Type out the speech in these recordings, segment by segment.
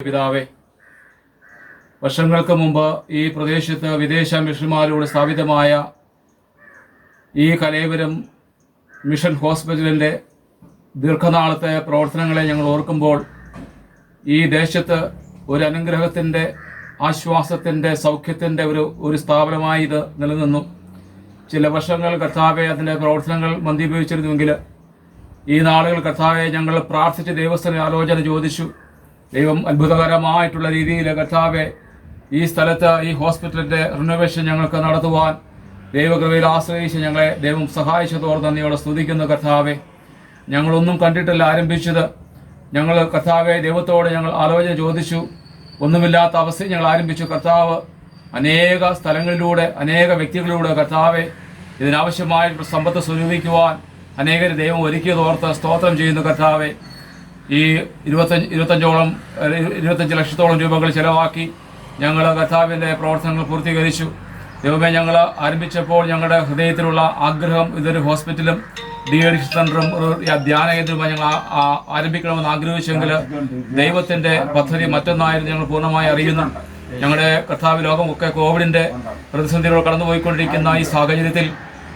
പിതാവേ, വർഷങ്ങൾക്ക് മുമ്പ് ഈ പ്രദേശത്ത് വിദേശ മിഷന്മാരിലൂടെ സ്ഥാപിതമായ ഈ കലേവരം മിഷൻ ഹോസ്പിറ്റലിൻ്റെ ദീർഘനാളത്തെ പ്രവർത്തനങ്ങളെ ഞങ്ങൾ ഓർക്കുമ്പോൾ ഈ ദേശത്ത് ഒരു അനുഗ്രഹത്തിൻ്റെ, ആശ്വാസത്തിൻ്റെ, സൗഖ്യത്തിൻ്റെ ഒരു സ്ഥാപനമായി ഇത് നിലനിന്നു. ചില വർഷങ്ങൾ കർത്താവെ അതിൻ്റെ പ്രവർത്തനങ്ങൾ മന്ദീഭവിച്ചിരുന്നുവെങ്കിൽ ഈ നാളുകൾ കർത്താവെ ഞങ്ങൾ പ്രാർത്ഥിച്ച് ദൈവസ്ഥ ആലോചന ചോദിച്ചു. ദൈവം അത്ഭുതകരമായിട്ടുള്ള രീതിയിൽ കർത്താവെ ഈ സ്ഥലത്ത് ഈ ഹോസ്പിറ്റലിൻ്റെ റിനോവേഷൻ ഞങ്ങൾക്ക് നടത്തുവാൻ ദൈവകൃപയിൽ ആശ്രയിച്ച് ഞങ്ങളെ ദൈവം സഹായിച്ചതോടെ നന്ദിയോടെ സ്തുതിക്കുന്ന കർത്താവെ. ഞങ്ങളൊന്നും കണ്ടിട്ടില്ല ആരംഭിച്ചത്. ഞങ്ങൾ കർത്താവെ ദൈവത്തോട് ഞങ്ങൾ ആലോചന ചോദിച്ചു. ഒന്നുമില്ലാത്ത അവസ്ഥയിൽ ഞങ്ങൾ ആരംഭിച്ചു. കർത്താവ് അനേക സ്ഥലങ്ങളിലൂടെ, അനേക വ്യക്തികളിലൂടെ കർത്താവെ ഇതിനാവശ്യമായ സമ്പത്ത് സ്വരൂപിക്കുവാൻ അനേകർ ദൈവം ഒരുക്കിയതോർത്ത് സ്തോത്രം ചെയ്യുന്നു കർത്താവെ. ഈ 25 ലക്ഷത്തോളം രൂപകൾ ചിലവാക്കി ഞങ്ങൾ കർത്താവിൻ്റെ പ്രവർത്തനങ്ങൾ പൂർത്തീകരിച്ചു. ദൈവമേ, ഞങ്ങൾ ആരംഭിച്ചപ്പോൾ ഞങ്ങളുടെ ഹൃദയത്തിലുള്ള ആഗ്രഹം ഇതൊരു ഹോസ്പിറ്റലും ഡി-അഡിക്ഷൻ സെൻ്ററും ഒരു ധ്യാന കേന്ദ്രവുമായി ഞങ്ങൾ ആരംഭിക്കണമെന്ന് ആഗ്രഹിച്ചെങ്കിൽ ദൈവത്തിൻ്റെ പദ്ധതി മറ്റൊന്നായിരുന്നു ഞങ്ങൾ പൂർണ്ണമായി അറിയുന്നു. ഞങ്ങളുടെ കർത്താവ് ലോകമൊക്കെ കോവിഡിൻ്റെ പ്രതിസന്ധികളോട് കടന്നുപോയിക്കൊണ്ടിരിക്കുന്ന ഈ സാഹചര്യത്തിൽ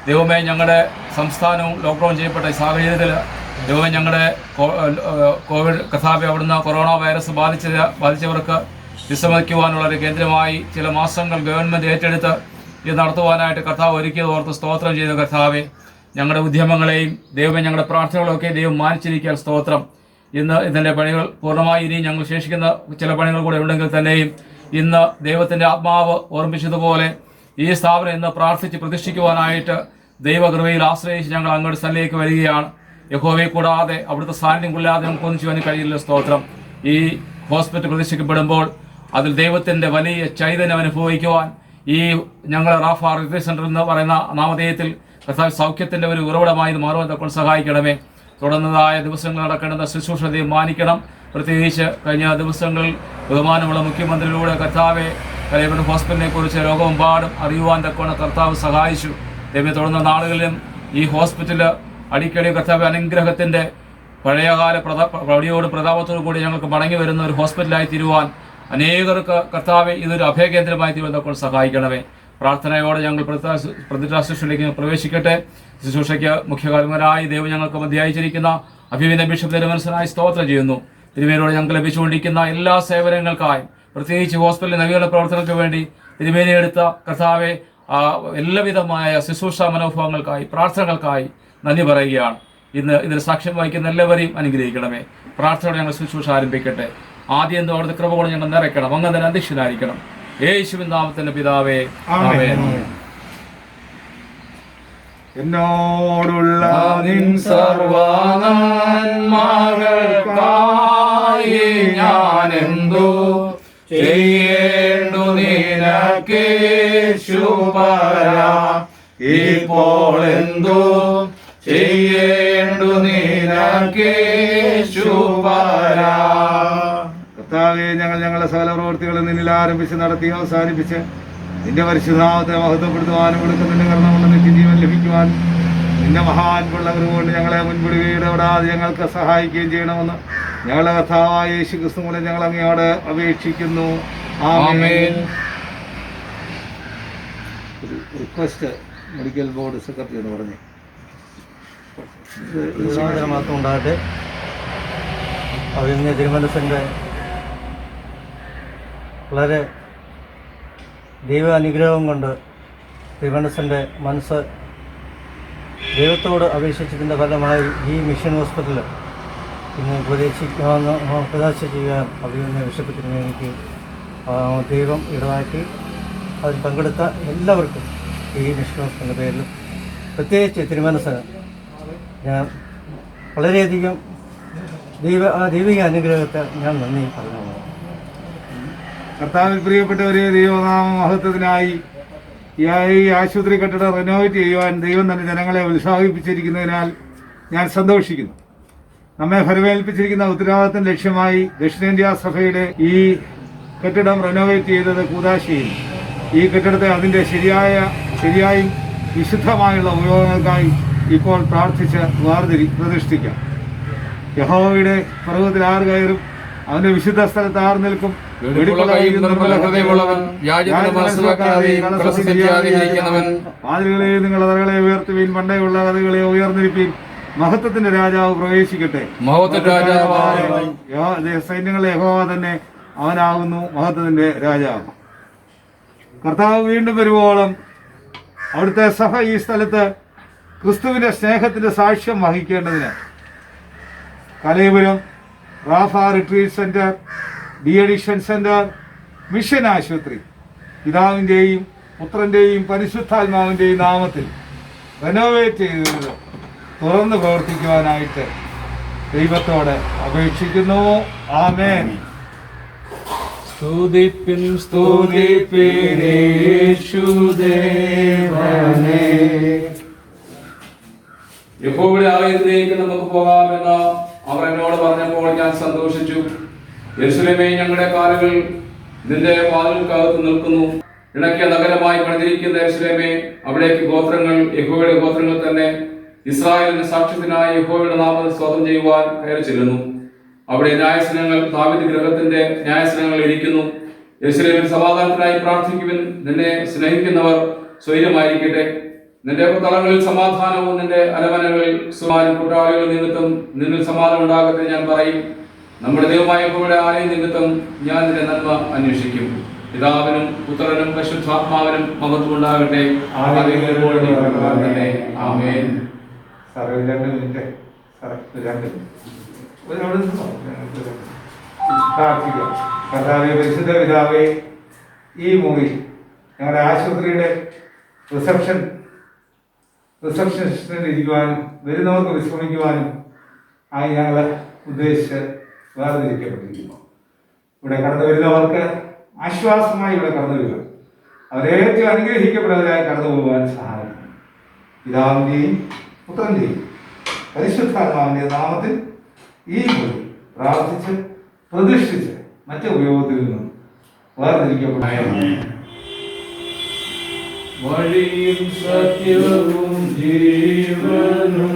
ദൈവമേ, ഞങ്ങളുടെ സംസ്ഥാനവും ലോക്ക്ഡൗൺ ചെയ്യപ്പെട്ട ഈ സാഹചര്യത്തിൽ ദൈവമേ, ഞങ്ങളുടെ കോവിഡ് കർത്താവെ അവിടുന്ന് കൊറോണ വൈറസ് ബാധിച്ചവർക്ക് വിശ്രമിക്കുവാനുള്ള ഒരു കേന്ദ്രമായി ചില മാസങ്ങൾ ഗവൺമെൻറ് ഏറ്റെടുത്ത് ഇത് നടത്തുവാനായിട്ട് കർത്താവ് ഒരുക്കിയത് ഓർത്ത് സ്തോത്രം ചെയ്ത കർത്താവെ. ഞങ്ങളുടെ ഉദ്യമങ്ങളെയും ദൈവമേ, ഞങ്ങളുടെ പ്രാർത്ഥനകളൊക്കെ ദൈവം മാനിച്ചിരിക്കാൻ സ്തോത്രം. ഇന്ന് ഇതിൻ്റെ പണികൾ പൂർണ്ണമായി ഇനി ഞങ്ങൾ ശേഷിക്കുന്ന ചില പണികൾ കൂടെ ഉണ്ടെങ്കിൽ തന്നെയും ഇന്ന് ദൈവത്തിൻ്റെ ആത്മാവ് ഓർമ്മിച്ചതുപോലെ ഈ സ്ഥാപനം ഇന്ന് പ്രാർത്ഥിച്ച് പ്രതിഷ്ഠിക്കുവാനായിട്ട് ദൈവകൃപയിൽ ആശ്രയിച്ച് ഞങ്ങൾ അങ്ങോട്ട് സ്ഥലത്തേക്ക് വരികയാണ്. യഹോവയെ കൂടാതെ അവിടുത്തെ സാന്നിധ്യം കൊള്ളാതെ നമുക്ക് ഒന്നിച്ചു വന്ന് കഴിയില്ല സ്തോത്രം. ഈ ഹോസ്പിറ്റൽ പ്രതിഷ്ഠിക്കപ്പെടുമ്പോൾ അതിൽ ദൈവത്തിൻ്റെ വലിയ ചൈതന്യം അനുഭവിക്കുവാൻ ഈ ഞങ്ങൾ റാഫ റിട്രീറ്റ് സെൻ്റർ എന്ന് പറയുന്ന നാമധേയത്തിൽ കർത്താവ് സൗഖ്യത്തിൻ്റെ ഒരു ഉറവിടമായി മാറുവാൻ കൊണ്ട് സഹായിക്കണമേ. തുടർന്നതായ ദിവസങ്ങൾ നടക്കേണ്ടുന്ന ശുശ്രൂഷതയെ മാനിക്കണം. പ്രത്യേകിച്ച് കഴിഞ്ഞ ദിവസങ്ങളിൽ ബഹുമാനമുള്ള മുഖ്യമന്ത്രിയിലൂടെ കർത്താവെ കലേവരം ഹോസ്പിറ്റലിനെ കുറിച്ച് ലോകമെമ്പാടും അറിയുവാൻ തക്കവണ്ണം കർത്താവ് സഹായിച്ചു. ദൈവം തുടർന്ന നാളുകളിലും ഈ ഹോസ്പിറ്റൽ അടിക്കടി കർത്താവ് അനുഗ്രഹത്തിൻ്റെ പഴയകാല പ്രൗഢിയോട് പ്രതാപത്തോടു കൂടി ഞങ്ങൾക്ക് മടങ്ങി വരുന്ന ഒരു ഹോസ്പിറ്റലായി തീരുവാൻ അനേകർക്ക് കർത്താവെ ഇതൊരു അഭയകേന്ദ്രമായി തീരുവാൻ തക്കൊണ്ട് സഹായിക്കണമേ. പ്രാർത്ഥനയോടെ ഞങ്ങൾ പ്രതിഷ്ഠാ ശുശ്രൂഷയിലേക്ക് പ്രവേശിക്കട്ടെ. ശുശ്രൂഷയ്ക്ക് മുഖ്യകാരണരായി ദൈവം ഞങ്ങൾക്ക് മധ്യയച്ചിരിക്കുന്ന അഭിനന്ദ ബിഷപ്പ് തിരുമനസ്സനായി സ്തോത്രം ചെയ്യുന്നു. തിരുമേനിയോട് ഞങ്ങൾക്ക് ലഭിച്ചുകൊണ്ടിരിക്കുന്ന എല്ലാ സേവനങ്ങൾക്കായും പ്രത്യേകിച്ച് ഹോസ്പിറ്റലിലെ നവീകരണ പ്രവർത്തനങ്ങൾക്ക് വേണ്ടി തിരുമേനി എടുത്ത കർത്താവെ എല്ലാവിധമായ ശുശ്രൂഷ മനോഭാവങ്ങൾക്കായി പ്രാർത്ഥനകൾക്കായി നന്ദി പറയുകയാണ്. ഇന്ന് ഇതിന് സാക്ഷ്യം വഹിക്കുന്ന എല്ലാവരെയും അനുഗ്രഹിക്കണമേ. പ്രാർത്ഥനയോടെ ഞങ്ങൾ ശുശ്രൂഷ ആരംഭിക്കട്ടെ. ആദ്യം അവിടുത്തെ കൃപ കൊണ്ട് ഞങ്ങൾ നിറയ്ക്കണം. അങ്ങ് തന്നെ അധ്യക്ഷനായിരിക്കണം. യേശുവിൻ നാമത്തിന്റെ പിതാവേ, ആമേൻ. എന്നോടുള്ള നിൻ സർവ്വനന്മകൾക്കായി ഞാനെന്തു ചെയ്യേണ്ടു നിനക്കേശുപരാ, ഇപ്പോൾ എന്തു ചെയ്യേണ്ടു നിനക്കേശുപരാ. കർത്താവേ, ഞങ്ങളുടെ സകല പ്രവൃത്തികളും നിന്നിൽ ആരംഭിച്ച് നടത്തി അവസാനിപ്പിച്ച് നിന്റെ പരിശുദ്ധനാമത്തെ മഹത്വപ്പെടുത്തുവാനും കൊടുക്കുന്നതിന്റെ കർണമുള്ള നിത്യജീവൻ ലഭിക്കുവാൻ നിന്റെ മഹാൻപുള്ള കൃപകൊണ്ട് ഞങ്ങളെ മുൻപിടുകയുടെ വിടാതെ ഞങ്ങൾക്ക് സഹായിക്കുകയും ചെയ്യണമെന്ന് ഞങ്ങളുടെ കർത്താവായ യേശു ക്രിസ്തു മൂലം ഞങ്ങൾ അങ്ങയോട് അപേക്ഷിക്കുന്നു. ആമേൻ. റിക്വസ്റ്റ് മെഡിക്കൽ ബോർഡ് സെക്രട്ടറി എന്ന് പറഞ്ഞു മാത്രം ഉണ്ടാകട്ടെ. അഭിനന്ദ തിരുമനസിൻ്റെ വളരെ ദൈവ അനുഗ്രഹം കൊണ്ട് തിരുമനസിൻ്റെ മനസ്സ് ദൈവത്തോട് അപേക്ഷിച്ചതിൻ്റെ ഫലമായി ഈ മിഷൻ ഹോസ്പിറ്റൽ ഇന്ന് പ്രദർശ ചെയ്യാൻ അഭിനന്ദ ബിഷപ്പത്തിന് എനിക്ക് ദൈവം ഇടവാക്കി അതിൽ പങ്കെടുത്ത എല്ലാവർക്കും ഈ മിഷൻ ഹോസ്പിറ്റലിൻ്റെ പേരിൽ പ്രത്യേകിച്ച് തിരുമനസിന് ഞാൻ വളരെയധികം ദൈവിക അനുഗ്രഹത്തെ ഞാൻ നന്ദി പറഞ്ഞു. കർത്താവിൽ പ്രിയപ്പെട്ടവരെ, ദൈവനാമ മഹത്വത്തിനായി ഈ ആശുപത്രി കെട്ടിടം റിനോവേറ്റ് ചെയ്യുവാൻ ദൈവം തന്നെ ജനങ്ങളെ ഉത്സാഹിപ്പിച്ചിരിക്കുന്നതിനാൽ ഞാൻ സന്തോഷിക്കുന്നു. നമ്മെ ഫലമേൽപ്പിച്ചിരിക്കുന്ന ഉത്തരവാദിത്തം ലക്ഷ്യമായി ദക്ഷിണേന്ത്യാ സഭയുടെ ഈ കെട്ടിടം റിനോവേറ്റ് ചെയ്തത് കൂദാശിയിൽ ഈ കെട്ടിടത്തെ അതിൻ്റെ ശരിയായും വിശുദ്ധമായുള്ള ഉപയോഗങ്ങൾക്കായി ഇപ്പോൾ പ്രാർത്ഥിച്ച് പ്രതിഷ്ഠിക്കാം. യഹോവയുടെ പർവ്വതത്തിൽ ആറ് കയറും അവന്റെ വിശുദ്ധ സ്ഥലത്ത് ആർ നിൽക്കും. വെടിപ്പുള്ള കൈയും നിർമ്മല ഹൃദയമുള്ളവൻ, യാചന മനസ്സിലാക്കാതെയും കള്ളസത്യം ചെയ്യാതെയും ഇരിക്കുന്നവൻ. വാതിലുകളെ നിങ്ങൾ അതകളെ ഉയർത്തുവീൻ, പണ്ടേയുള്ള കഥകളെ ഉയർന്നിരിപ്പീൻ. മഹത്വത്തിന്റെ രാജാവ് പ്രവേശിക്കട്ടെ. സൈന്യങ്ങളുടെ യഹോവ തന്നെ അവനാകുന്നു മഹത്വത്തിന്റെ രാജാവ്. കർത്താവ് വീണ്ടും വരുവോളം അവിടുത്തെ സഭ ഈ സ്ഥലത്ത് ക്രിസ്തുവിന്റെ സ്നേഹത്തിന്റെ സാക്ഷ്യം വഹിക്കേണ്ടതിന് Kalayapuram, Rapha retreat centre, de addiction centre, mission ആശുപത്രി പിതാവിൻ്റെയും പുത്രൻ്റെയും പരിശുദ്ധാത്മാവിൻ്റെയും നാമത്തിൽ റെനോവേറ്റ് ചെയ്തത് തുറന്ന് പ്രവർത്തിക്കുവാനായിട്ട് ദൈവത്തോട് അപേക്ഷിക്കുന്നു. ആമേൻ. സ്തുതിപ്പിൻ സ്തുതിപ്പിൻ യേശുദേവനേ. യഹോവയുടെ ആലയത്തിലേക്ക് നമുക്ക് പോകാമെന്ന് അവർ എന്നോട് പറഞ്ഞപ്പോൾ ഞാൻ സന്തോഷിച്ചു. യെരൂശലേമേ, ഞങ്ങളുടെ കാലുകൾ നിന്റെ വാതിൽക്കകത്ത് നിൽക്കുന്നു. ഇണക്കിയ നഗരമായി പണിതിരിക്കുന്ന യെരൂശലേമേ, അവിടേക്ക് ഗോത്രങ്ങൾ, യഹോവയുടെ ഗോത്രങ്ങൾ തന്നെ ഇസ്രായേലിന്റെ സാക്ഷ്യത്തിനായി യഹോവയുടെ നാമത്തിൽ സ്തോത്രം ചെയ്യുവാൻ കയറി ചെല്ലുന്നു. അവിടെ ന്യായസനങ്ങൾ, ദാവീദ് ഗൃഹത്തിന്റെ ന്യായസനങ്ങൾ ഇരിക്കുന്നു. യെരൂശലേമിൽ സമാധാനത്തിനായി പ്രാർത്ഥിക്കുവിൻ. നിന്നെ സ്നേഹിക്കുന്നവർ സ്വൈര്യമായിരിക്കട്ടെ. നിന്റെ തളങ്ങളിൽ സമാധാനവും നിന്റെ അരമനകളിൽ സുമാരും കൂട്ടാളികൾ നിമിത്തം നിന്നിൽ സമാധാനം ഉണ്ടാകട്ടെ. ഞാൻ പറയും, നമ്മുടെ ദൈവമായ യഹോവയുടെ ആലയം നിമിത്തം ഞാൻ നിന്റെ നന്മ അന്വേഷിക്കും. പിതാവിനും പുത്രനും പരിശുദ്ധാത്മാവിനും മഹത്വം ഉണ്ടാകട്ടെ. ആമേൻ. സാറേ 2 മിനിറ്റ്. സാറേ 2 മിനിറ്റ്. പ്രാർത്ഥിക്കുക. കർത്താവേ, പരിശുദ്ധ പിതാവേ, ഈ മുറി ഞങ്ങളുടെ ആശുപത്രിയുടെ റിസപ്ഷനിൽ ഇരിക്കുവാനും വരുന്നവർക്ക് വിശ്രമിക്കുവാനും ആയി ഞങ്ങൾ ഉദ്ദേശിച്ച് വേർതിരിക്കപ്പെട്ടിരിക്കുന്നു. ഇവിടെ കടന്നു വരുന്നവർക്ക് ആശ്വാസമായി ഇവിടെ കടന്നു വരിക, അവരേറ്റവും അനുഗ്രഹിക്കപ്പെടുന്നവരായി കടന്നു പോകുവാൻ സഹായിക്കും. പിതാവിൻ്റെയും പുത്രൻ്റെയും പരിശുദ്ധാത്മാവിൻ്റെ നാമത്തിൽ ഈ മുറി പ്രാർത്ഥിച്ച് പ്രതിഷ്ഠിച്ച് മറ്റു ഉപയോഗത്തിൽ നിന്നും വേർതിരിക്കപ്പെടുന്നു. വഴിയും സത്യവും ജീവനും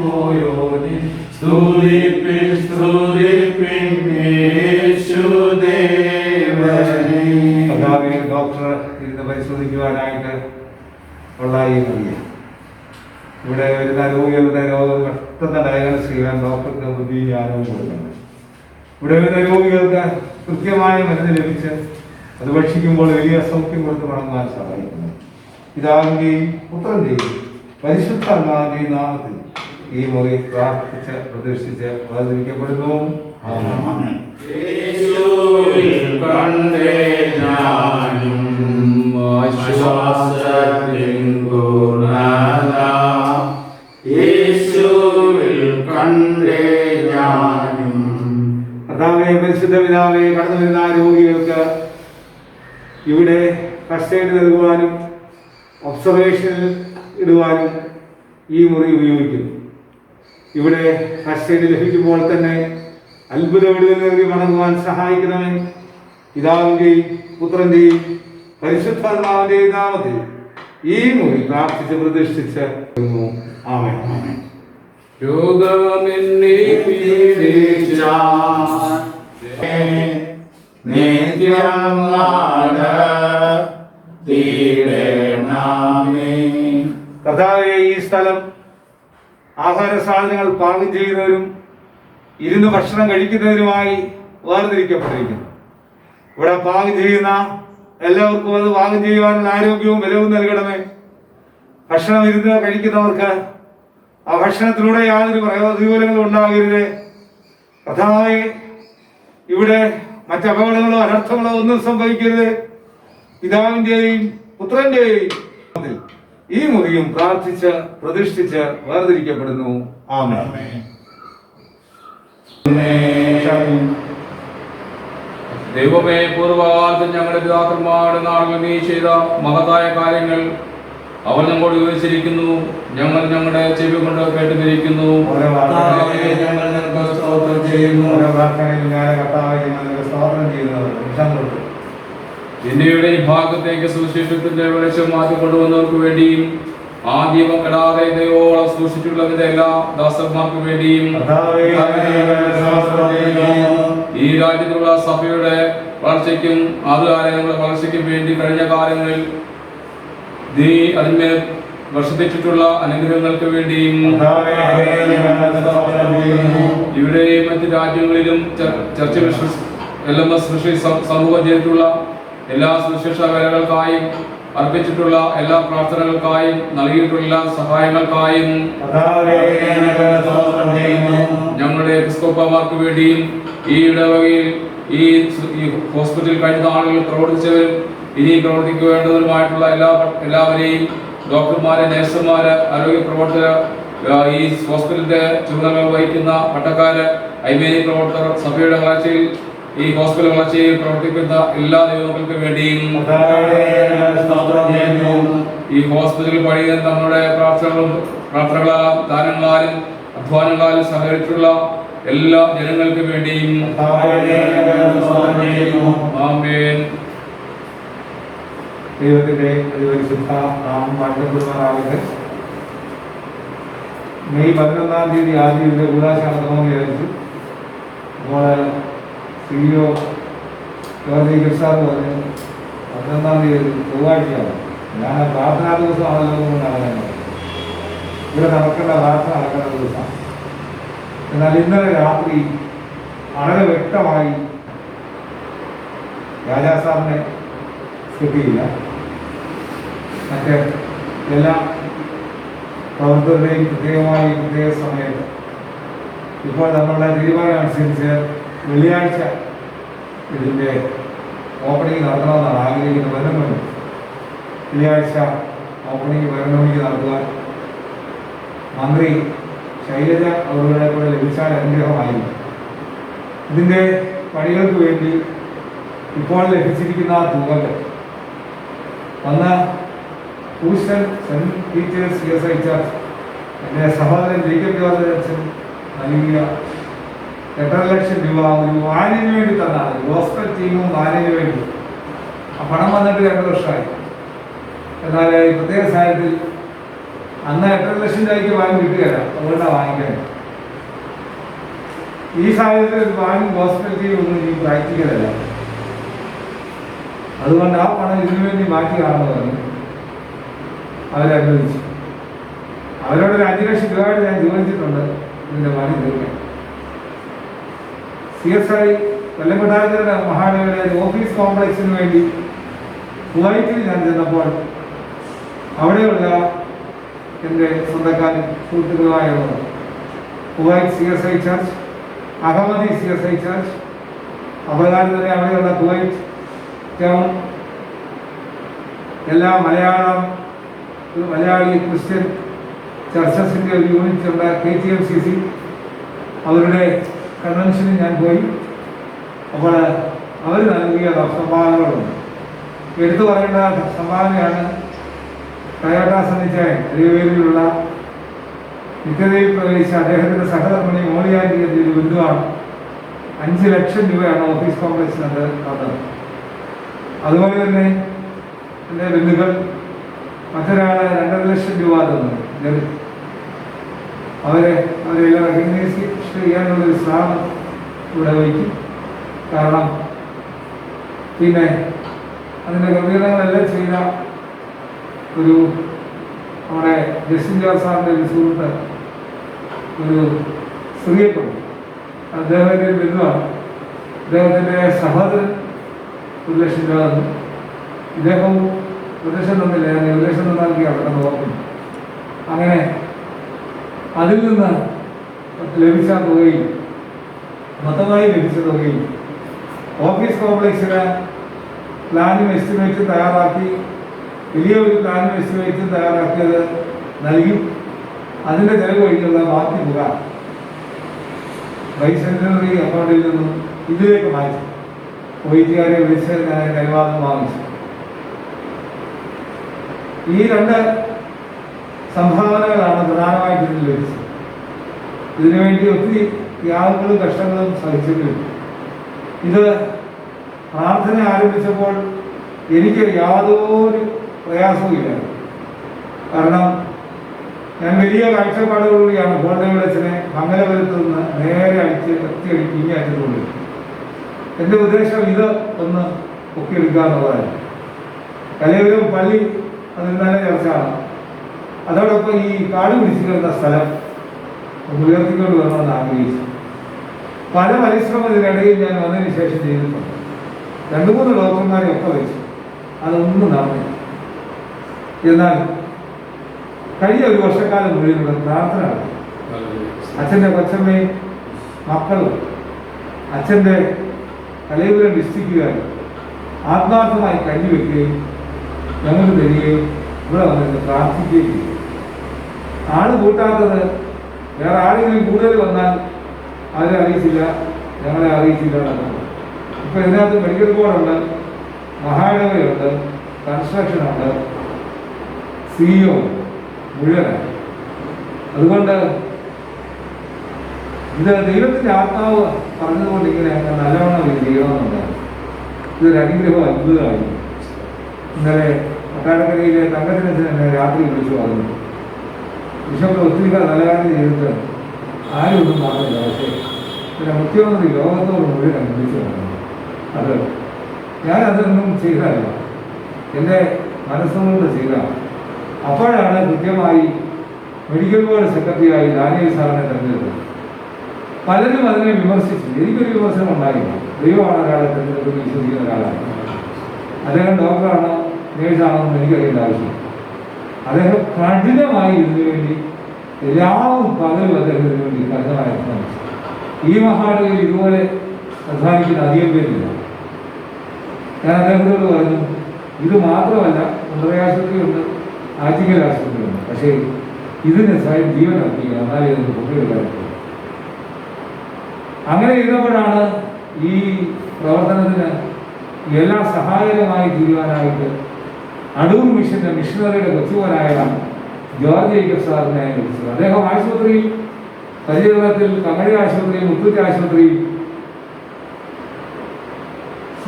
പോയോനെ സ്തുതിപ്പിൻ സ്തുതിപ്പിൻ യേശുദേവനേ. ഡോക്ടർ ഇരുന്ന് പരിശോധിക്കുവാനായിട്ട് ഉള്ള ഈ മുറിയെ ഇവിടെ വരുന്ന രോഗികളുടെ രോഗം പെട്ടെന്ന് ഡയഗ്നോസ് ചെയ്യാൻ ഡോക്ടർക്ക് ബുദ്ധി ജ്ഞാനവും കൊടുക്കണം. ഇവിടെ വരുന്ന രോഗികൾക്ക് കൃത്യമായ മരുന്ന് ലഭിച്ച് അത് ഭക്ഷിക്കുമ്പോൾ വലിയ സൗഖ്യം കൊടുത്ത് മടങ്ങുവാൻ സഹായിക്കുന്നു. പിതാവിൻ്റെയും പുത്രൻ്റെയും പരിശുദ്ധാത്മാവിൻ്റെയും നാമത്തിൽ ഈ മുറി പ്രാർത്ഥിച്ച് പ്രതീക്ഷിച്ച് വേർതിരിക്കപ്പെടുന്നു. കർത്താവേ, പരിശുദ്ധ പിതാവേ, കടന്നു വരുന്ന രോഗികൾക്ക് ഇവിടെ ഫസ്റ്റ് എയ്ഡ് നൽകുവാനും ഒബ്സർവേഷനിൽ ഇടുവാനും ഈ മുറി ഉപയോഗിക്കുന്നു. ഇവിടെ ഫസ്റ്റ് എയ്ഡ് ലഭിക്കുമ്പോൾ തന്നെ അത്ഭുത വിടുതൽ നൽകി മടങ്ങുവാൻ സഹായിക്കണമേ. പിതാവിൻ്റെയും പുത്രൻ്റെയും പരിശുദ്ധാത്മാവിൻ്റെയും നാമത്തിൽ ഈ മുറി പ്രാർത്ഥിച്ച് പ്രതിഷ്ഠിച്ച് ആമേൻ. രോഗമെന്നെ കർത്താവേ, ഈ സ്ഥലം ആഹാര സാധനങ്ങൾ പാകം ചെയ്യുന്നവരും ഇരുന്ന് ഭക്ഷണം കഴിക്കുന്നതിനുമായി വേർതിരിക്കപ്പെട്ടിരിക്കുന്നു. ഇവിടെ പാകം ചെയ്യുന്ന എല്ലാവർക്കും അത് പാകം ചെയ്യുവാനുള്ള ആരോഗ്യവും ബലവും നൽകണമേ. ഭക്ഷണം ഇരുന്ന് കഴിക്കുന്നവർക്ക് ആ ഭക്ഷണത്തിലൂടെ യാതൊരു പ്രതികൂലങ്ങളും ഉണ്ടാകരുത്. കർത്താവേ, ഇവിടെ മറ്റപകടങ്ങളോ അനർത്ഥങ്ങളോ ഒന്നും സംഭവിക്കരുത്. പിതാവിൻ്റെയും പുത്രൻ്റെയും ഈ മുറിയും പ്രാർത്ഥിച്ച് പ്രതിഷ്ഠിച്ച് വേർതിരിക്കപ്പെടുന്നു. ആമേൻ. ദൈവമേ, പൂർവ്വകാലത്ത് ഞങ്ങളുടെ പിതാക്കന്മാരുടെ നാളുകൾ നീ ചെയ്ത മഹത്തായ കാര്യങ്ങൾ അവർ നമ്മോട് വിവരിച്ചിരിക്കുന്നു. ഞങ്ങൾ ഞങ്ങളുടെ ചെവി കൊണ്ട് കേട്ടുമിരിക്കുന്നു. ഇന്ത്യയുടെ ഈ ഭാഗത്തേക്ക് സുവിശേഷത്തിന്റെ വെളിച്ചം മാറ്റി കൊണ്ടുവന്നവർക്ക് വേണ്ടിയും ആ ദീപം കെടാതെ ദൈവോളം സൂക്ഷിച്ചുള്ളതിന്റെ എല്ലാ ദാസന്മാർക്ക് വേണ്ടിയും ഈ രാജ്യത്തുള്ള സഭയുടെ വളർച്ചയ്ക്കും ആദ്യകാലങ്ങളുടെ വളർച്ചയ്ക്കും വേണ്ടി കഴിഞ്ഞ കാലങ്ങളിൽ നീ അതിന്മേൽ വർഷിപ്പിച്ചിട്ടുള്ള അനുഗ്രഹങ്ങൾക്ക് വേണ്ടിയും ഇവിടെയും മറ്റ് രാജ്യങ്ങളിലും ചർച്ച LMS സമൂഹം ചെയ്തിട്ടുള്ള എല്ലാ സുവിശേഷ വേലകൾക്കായും അർപ്പിച്ചിട്ടുള്ള എല്ലാ പ്രാർത്ഥനകൾക്കായും നൽകിയിട്ടുള്ള സഹായങ്ങൾക്കായും ഞങ്ങളുടെ എപ്പിസ്കോപ്പമാർക്ക് വേണ്ടിയും ഈ ഇടവകയിൽ ഈ ഹോസ്പിറ്റൽ കഴിഞ്ഞ നാളുകളിൽ പ്രവർത്തിച്ചവരും ഇനി പ്രവർത്തിക്കേണ്ടവരുമായിട്ടുള്ള എല്ലാവരെയും ഡോക്ടർമാരെ, നഴ്സുമാര്, ആരോഗ്യ പ്രവർത്തകർ, ഈ ഹോസ്പിറ്റലിന്റെ ചുമതലകൾ വഹിക്കുന്ന പട്ടക്കാര്, ഐമേനി പ്രവർത്തകർ, സഭയുടെ വളർച്ചയിൽ ഈ ഹോസ്പിറ്റൽ വളർച്ചയിൽ പ്രവർത്തിക്കുന്ന എല്ലാ ദൈവങ്ങൾക്കും വേണ്ടിയും ഈ ഹോസ്പിറ്റലിൽ പണിയുന്ന നമ്മുടെ പ്രാർത്ഥനകളാലും ദാനങ്ങളാലും അധ്വാനങ്ങളാലും സഹകരിച്ചുള്ള എല്ലാ ജനങ്ങൾക്ക് വേണ്ടിയും ആമേൻ. ദൈവത്തിന്റെ പരിശുദ്ധ നാമം വാഴ്ത്തപ്പെടുമാറാകട്ടെ. മെയ് 11-ാം തീയതി ആദ്യം ഇവിടെ കൂടാശ നടത്തണമെന്ന് വിചാരിച്ചു. അപ്പോൾ CEO ജോർജ് സാർ പറഞ്ഞു 11-ാം തീയതി ചൊവ്വാഴ്ചയാണ്. ഞാൻ പ്രാർത്ഥനാ ദിവസമാണല്ലോ കൊണ്ടാണ് ഇവിടെ നടക്കേണ്ട പ്രാർത്ഥന നടക്കേണ്ട ദിവസം. എന്നാൽ ഇന്നലെ രാത്രി വളരെ വ്യക്തമായി രാജാ സാറിനെ കിട്ടിയില്ല. മറ്റ് എല്ലാ പ്രവർത്തകരുടെയും പ്രത്യേക സമയത്ത് ഇപ്പോൾ നമ്മളുടെ തീരുമാനം അനുസരിച്ച് വെള്ളിയാഴ്ച ഇതിൻ്റെ ഓപ്പണിംഗ് നടത്തണമെന്നാണ് ആഗ്രഹിക്കുന്നത്. വരുന്നുണ്ട് വെള്ളിയാഴ്ച ഓപ്പണിംഗ് വരണമെങ്കിൽ നടത്തുവാൻ മന്ത്രി ശൈലജ അവരുടെ കൂടെ ലഭിച്ചാൽ അനുഗ്രഹമായിരുന്നു. ഇതിൻ്റെ പണികൾക്ക് വേണ്ടി ഇപ്പോൾ ലഭിച്ചിരിക്കുന്ന തുകകൾ അന്ന് Houston Saint Peter's CSI church എൻ്റെ സഹോദരൻ ജേക്കബ് ജോർജ് അച്ഛൻ നൽകിയ 8.5 ലക്ഷം രൂപ ഒരു വാനിന് വേണ്ടി തന്നാണ്. ഗോസ്പൽ ടീമും വാനിന് വേണ്ടി ആ പണം വന്നിട്ട് 2 വർഷമായി. എന്നാൽ ഈ പ്രത്യേക സാഹചര്യത്തിൽ അന്ന് 8.5 ലക്ഷം രൂപയ്ക്ക് വാൻ കിട്ടുകയില്ല, അതുകൊണ്ടാണ് വാങ്ങിക്കാൻ. ഈ സാഹചര്യത്തിൽ വാനും ഗോസ്പൽ ടീം ഒന്നും ഈ പ്രാക്ടിക്കലല്ല. അതുകൊണ്ട് ആ പണം ഇതിനു വേണ്ടി മാറ്റി കാണുന്നതാണ് അവരനുവദിച്ചു. അവരോടൊരു 5 ലക്ഷം രൂപയായിട്ട് ഞാൻ ചോദിച്ചിട്ടുണ്ട് ഇതിൻ്റെ പണി തീർക്കാൻ. CSI വെള്ളക്കൊട്ടാരത്തിൻ്റെ മഹാനഗരയുടെ ഓഫീസ് കോംപ്ലക്സിന് വേണ്ടി കുവൈറ്റിൽ ഞാൻ ചെന്നപ്പോൾ അവിടെയുള്ള എൻ്റെ സ്വന്തക്കാരും സുഹൃത്തുക്കളുമായുള്ളത് Kuwait CSI church, Ahmadi CSI church, അപ്രകാരം തന്നെ അവിടെയുള്ള കുവൈറ്റ് ടൗൺ, എല്ലാ മലയാളി ക്രിസ്ത്യൻ ചർച്ചസിൻ്റെ ഒരു യൂണിറ്റ് ഉണ്ട് KTMCC. അവരുടെ കൺവെൻഷനിൽ ഞാൻ പോയി. അപ്പോൾ അവർ നൽകിയ സംഭാവനകളുണ്ട്. എടുത്തു പറയേണ്ട സംഭാവനയാണ് ടയോട്ട സന്നിച്ചായൻ തിരുവേലിയിലുള്ള നിത്യതയിൽ പ്രവേശിച്ച അദ്ദേഹത്തിൻ്റെ സഹധർമ്മിണി മോളിയാൻറ്റി എന്നൊരു ബന്ധുവാണ്. 5 ലക്ഷം രൂപയാണ് ഓഫീസ് കോംപ്ലക്സിനകത്ത് തന്നത്. അതുപോലെ തന്നെ എൻ്റെ ബന്ധുക്കൾ മറ്റൊരാൾ 2.5 ലക്ഷം രൂപ തന്നത്. അവരെല്ലാം റെക്കഗ്നൈസ് ചെയ്യാനുള്ളൊരു സ്ഥാപനം ഇവിടെ വയ്ക്കും. കാരണം പിന്നെ അതിൻ്റെ ക്രമീകരണങ്ങളെല്ലാം ചെയ്ത ഒരു നമ്മുടെ ജസ്റ്റിൻ ജോർജ് സാറിൻ്റെ ഒരു സുഹൃത്ത് ഒരു സ്ത്രീയെക്കൊണ്ട് അദ്ദേഹത്തിൻ്റെ ബന്ധുവാണ്. അദ്ദേഹത്തിൻ്റെ സഹോദരൻ 1 ലക്ഷം രൂപ തന്നു. ഇദ്ദേഹം 1 ലക്ഷം തന്നില്ല, ഞാൻ 1 ലക്ഷം തന്നാക്കി അവിടെ നോക്കുന്നു. അങ്ങനെ അതിൽ നിന്ന് ലഭിച്ച തുകയും മൊത്തമായി ലഭിച്ച തുകയും ഓഫീസ് കോംപ്ലക്സിന് പ്ലാനും എസ്റ്റിമേറ്റും തയ്യാറാക്കി, വലിയൊരു പ്ലാനും എസ്റ്റിമേറ്റും തയ്യാറാക്കിയത് നൽകി. അതിൻ്റെ ചെലവ് കഴിഞ്ഞുള്ള ബാക്കി തുക വൈസ് സെക്രട്ടറി അക്കൗണ്ടിൽ നിന്നും ഇതിലേക്ക് മാറ്റി വൈദ്യുകാരെ വിളിച്ച് ഞാൻ അനുവാദം വാങ്ങിച്ചു. ഈ 2 സംഭാവനകളാണ് പ്രധാനമായിട്ട് ഇതിൽ ലഭിച്ചത്. ഇതിനുവേണ്ടി ഒത്തിരി ത്യാഗങ്ങളും കഷ്ടങ്ങളും സഹിച്ചിട്ടുണ്ട്. ഇത് പ്രാർത്ഥന ആരംഭിച്ചപ്പോൾ എനിക്ക് യാതൊരു പ്രയാസവും ഇല്ല. കാരണം ഞാൻ വലിയ കാഴ്ചപ്പാടുകളിലൂടെയാണ് ഗോൾഡൻ മംഗലപുരത്ത് നിന്ന് നേരെ അടിച്ച് ഒറ്റയടിക്ക് ഇനി അയച്ചിട്ടുള്ളത്. എൻ്റെ ഉദ്ദേശം ഇത് ഒന്ന് പൊക്കിയെടുക്കുക എന്നുള്ളതായിരുന്നു. കലയൂരും പള്ളി അത് നല്ല ചർച്ചയാണ്. അതോടൊപ്പം ഈ കാട് പിടിച്ചു കിടന്ന സ്ഥലം ഉയർത്തിക്കൊണ്ട് വരണമെന്ന് ആഗ്രഹിച്ചു. പല പരിശ്രമത്തിനിടയിൽ ഞാൻ വന്നതിന് ശേഷം ചെയ്തിട്ടുണ്ട്. 2-3 ഡോക്ടർമാരെ ഒക്കെ വെച്ചു. അതൊന്നും നടന്നില്ല. എന്നാൽ കഴിഞ്ഞ ഒരു വർഷക്കാലം മുഴുവനുള്ള പ്രാർത്ഥന നടത്തി. അച്ഛൻ്റെ കൊച്ചമ്മയും മക്കളും അച്ഛൻ്റെ കലയൂരം ഡിസ്ട്രിക്റ്റുകാർ ആത്മാർത്ഥമായി കഞ്ഞിവെക്കുകയും ഞങ്ങൾക്ക് തരികയും ഇവിടെ വന്നിട്ട് പ്രാർത്ഥിക്കുകയും ചെയ്യും. ആള് കൂട്ടാത്തത് വേറെ ആരെങ്കിലും കൂടുതൽ വന്നാൽ അവരെ അറിയിച്ചില്ല, ഞങ്ങളെ അറിയിച്ചില്ല എന്നൊക്കെ. ഇപ്പം ഇതിനകത്ത് മെഡിക്കൽ ബോർഡുണ്ട്, മഹാനഗരയുണ്ട്, കൺസ്ട്രക്ഷനുണ്ട്, CEO മുഴുവനാണ്. അതുകൊണ്ട് ഇത് ദൈവത്തിൻ്റെ ആത്മാവ് പറഞ്ഞതുകൊണ്ട് ഇങ്ങനെ നല്ലവണ്ണം ഇത് ചെയ്യണമെന്നുണ്ടായിരുന്നു. ഇതൊരു അനുഗ്രഹം അത്ഭുതമായിരുന്നു. ഇന്നലെ കൊട്ടാരക്കരയിലെ തങ്കത്തിനച്ഛൻ എന്നെ രാത്രി വിളിച്ചു പറഞ്ഞു, ബിഷപ്പ് ഒത്തിരി നല്ല കാര്യം ചെയ്തിട്ട് ആരും ഒന്നും പറഞ്ഞില്ല. പക്ഷേ പിന്നെ മുഖ്യമന്ത്രി ലോകത്തോട് മുഴുവൻ വിളിച്ചു പറഞ്ഞു. അത് ഞാനതൊന്നും ചെയ്തതല്ല, എൻ്റെ മനസ്സുകൊണ്ട് ചെയ്തതാണ്. അപ്പോഴാണ് കൃത്യമായി മെഡിക്കൽ ബോർഡ് സെക്രട്ടറിയായി ഡാനിയൽ സാറിനെ തെരഞ്ഞെടുത്തത്. പലരും അതിനെ വിമർശിച്ചു. എനിക്കൊരു വിമർശനം ഉണ്ടായില്ല. ദൈവമാണ് ഒരാളെ തെരഞ്ഞെടുത്ത് വിശ്വസിക്കുന്ന ഒരാളാണ്. അദ്ദേഹം ഡോക്ടറാണോ നേഴ്സാണോന്നും എനിക്കറിയേണ്ട ആവശ്യം. അദ്ദേഹം കഠിനമായി ഇതിനു വേണ്ടി എല്ലാവും പകലും അദ്ദേഹം ഇതിനു വേണ്ടി കഠിനമായി ശ്രമിച്ചു. ഈ മഹാനഗരിൽ ഇതുപോലെ അധ്വാനിക്കുന്ന അധികം പേരില്ല. ഞാൻ അദ്ദേഹത്തോട് പറഞ്ഞു, ഇത് മാത്രമല്ല, ഉണ്ടറ ആശുപത്രിയുണ്ട്, ആറ്റിങ്ങൽ ആശുപത്രിയുണ്ട്. പക്ഷേ ഇതിന് സ്വയം ജീവൻ അർപ്പിക്കുക, എന്നാലേ ഇതിന് കുട്ടികളായി. അങ്ങനെ ഇരുന്നപ്പോഴാണ് ഈ പ്രവർത്തനത്തിന് എല്ലാം സഹായകമായി തീരുവാനായിട്ട് അടൂർ മിഷന്റെ മിഷണറിയുടെ കൊച്ചുപോലായ ജോർജ് ജേക്കബ് സാറിനെ വിളിച്ചത്. അദ്ദേഹം ആശുപത്രിയിൽ പരിചരണത്തിൽ കങ്ങഴി ആശുപത്രിയിൽ, മുത്തൂറ്റ് ആശുപത്രിയിൽ,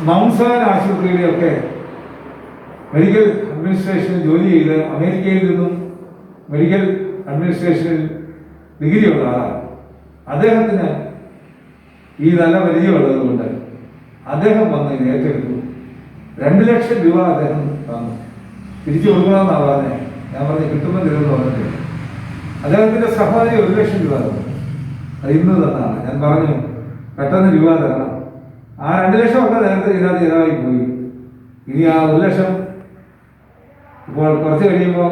മൗൺസാൻ ആശുപത്രിയിലെയൊക്കെ മെഡിക്കൽ അഡ്മിനിസ്ട്രേഷനിൽ ജോലി ചെയ്ത് അമേരിക്കയിൽ നിന്നും മെഡിക്കൽ അഡ്മിനിസ്ട്രേഷനിൽ ഡിഗ്രിയുള്ള ആളാണ്. അദ്ദേഹത്തിന് ഈ നല്ല പരിചയമുള്ളത് കൊണ്ട് അദ്ദേഹം വന്ന് ഇത് ഏറ്റെടുത്തു. 2 ലക്ഷം രൂപ അദ്ദേഹം തന്നു. തിരിച്ചു കൊടുക്കണമെന്നാണ് പറഞ്ഞത്. ഞാൻ പറഞ്ഞ് കിട്ടുമ്പോൾ തരുമെന്ന് പറഞ്ഞിട്ട് അദ്ദേഹത്തിൻ്റെ സഹോദരി 1 ലക്ഷം രൂപ തന്നു. അത് ഇന്ന് തന്നാണ്. ഞാൻ പറഞ്ഞു പെട്ടെന്ന് രൂപ തരണം. ആ 2 ലക്ഷം ഒക്കെ നേരത്തെ ഇതിനകത്ത് ചിലവായി പോയി. ഇനി ആ 1 ലക്ഷം ഇപ്പോൾ കുറച്ച് കഴിയുമ്പോൾ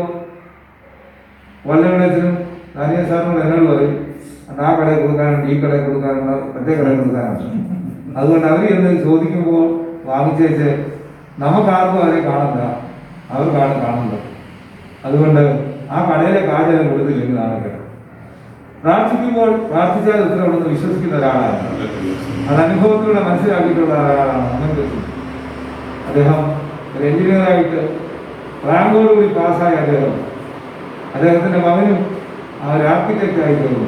വല്ലവിടത്തിനും ദാനിയൽ സാറിനോട് എന്നോട് പറയും, ആ കടയിൽ കൊടുക്കാനുണ്ട്, ഈ കടയിൽ കൊടുക്കാനുണ്ട്, മറ്റേ കടയിൽ കൊടുക്കാനുണ്ട്. അതുകൊണ്ട് അവർ എന്ന് ചോദിക്കുമ്പോൾ വാങ്ങിച്ചേച്ച് നമുക്കാർക്കും അവരെ കാണണ്ട, അവർക്കാണ് കാണുന്നത്. അതുകൊണ്ട് ആ കടയിലെ കാശെല്ലാം കൊടുത്തില്ലെങ്കിൽ നാളെ പ്രാർത്ഥിക്കുമ്പോൾ പ്രാർത്ഥിച്ചാൽ ഉത്തരവുണ്ടെന്ന് വിശ്വസിക്കുന്ന ഒരാളാണ്. അത് അനുഭവത്തിലൂടെ മനസ്സിലാക്കിയിട്ടുള്ള ഒരാളാണ്. അങ്ങനെ അദ്ദേഹം ഒരു എഞ്ചിനീയറായിട്ട് റാങ്കോടുകൂടി പാസ്സായ അദ്ദേഹത്തിൻ്റെ മകനും ആ ഒരു ആർക്കിടെക്റ്റായി തീർന്നു.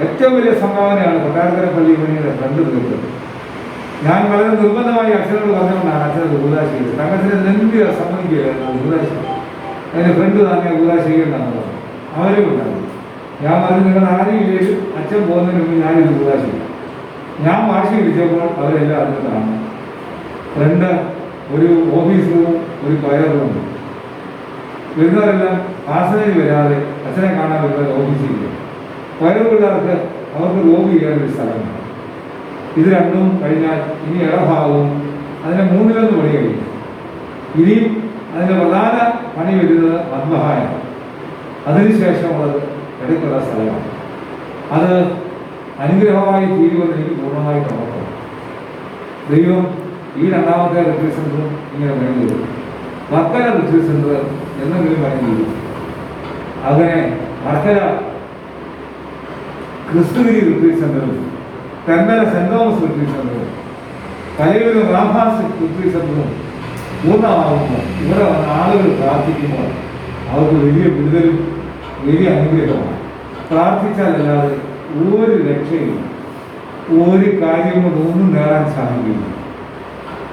ഏറ്റവും വലിയ സംഭാവനയാണ് കൊട്ടാരക്കര പള്ളി പണിയുടെ ഫ്രണ്ട് തീർത്തത്. ഞാൻ വളരെ നിർബന്ധമായി അച്ഛനോട് പറഞ്ഞുകൊണ്ടാണ് അച്ഛനത് ഊതാശ ചെയ്തത്. തങ്കത്തിന് എന്ത് സമ്മതിക്കുകയായിരുന്നു ഊതാശ. അതിൻ്റെ ഫ്രണ്ട് തന്നെ ഊതാശ ചെയ്യേണ്ടതാണ് പറഞ്ഞു. അവരും ഉണ്ടായിരുന്നു. ഞാൻ പറഞ്ഞു, നിങ്ങൾ ആരും ഇല്ലേലും അച്ഛൻ പോകുന്നതിന് മുമ്പ് ഞാനിത് ഊതാശ ചെയ്യും. ഞാൻ വാശി പിടിച്ചപ്പോൾ അവരെല്ലാം അതിന് കാണും. ഫ്രണ്ട് ഒരു ഓഫീസ് റൂമും ഒരു ഫയർ റൂമും. വരുന്നവരെല്ലാം പാസനേജ് വരാതെ അച്ഛനെ കാണാൻ വരുന്നത് ഓഫീസിൽ. ഫയർ പിള്ളേർക്ക് അവർക്ക് ലോബി ചെയ്യാനൊരു സ്ഥലമാണ്. ഇത് രണ്ടും കഴിഞ്ഞാൽ ഇനി ഇടഭാഗവും അതിൻ്റെ 3-1 പണി കഴിയും. ഇനിയും അതിൻ്റെ പ്രധാന പണി വരുന്നത് മദ്ബഹായാണ്. അതിനുശേഷമുള്ളത് ഇടയ്ക്കുള്ള സ്ഥലമാണ്. അത് അനുഗ്രഹമായി തീരുമെന്ന് എനിക്ക് പൂർണ്ണമായിട്ട് ഉറപ്പാണ്. ദൈവം ഈ 2ാമത്തെ റിട്രീറ്റ് സെൻ്ററും ഇങ്ങനെ പണി ചെയ്തു. വർക്കല റിട്രീറ്റ് സെൻ്റർ എന്തെങ്കിലും പണി ചെയ്തു. അങ്ങനെ വർക്കല ക്രിസ്തുഗിരി റിട്രീറ്റ് സെൻ്ററും, തെന്മല സെൻറ് തോമസ് റിട്രീറ്റ് സെൻ്ററും, കലയൂരും റാംഹാസ് റിട്രീറ്റ് സെൻ്ററും പൂർണ്ണമാകുമ്പോൾ ഇവിടെ വന്ന ആളുകൾ പ്രാർത്ഥിക്കുമ്പോൾ അവർക്ക് വലിയ വിടുതലും വലിയ അനുഗ്രഹമാണ്. പ്രാർത്ഥിച്ചാലല്ലാതെ ഒരു രക്ഷയില്ല. ഒരു കാര്യം കൊണ്ട് ഒന്നും നേടാൻ സാധിക്കില്ല.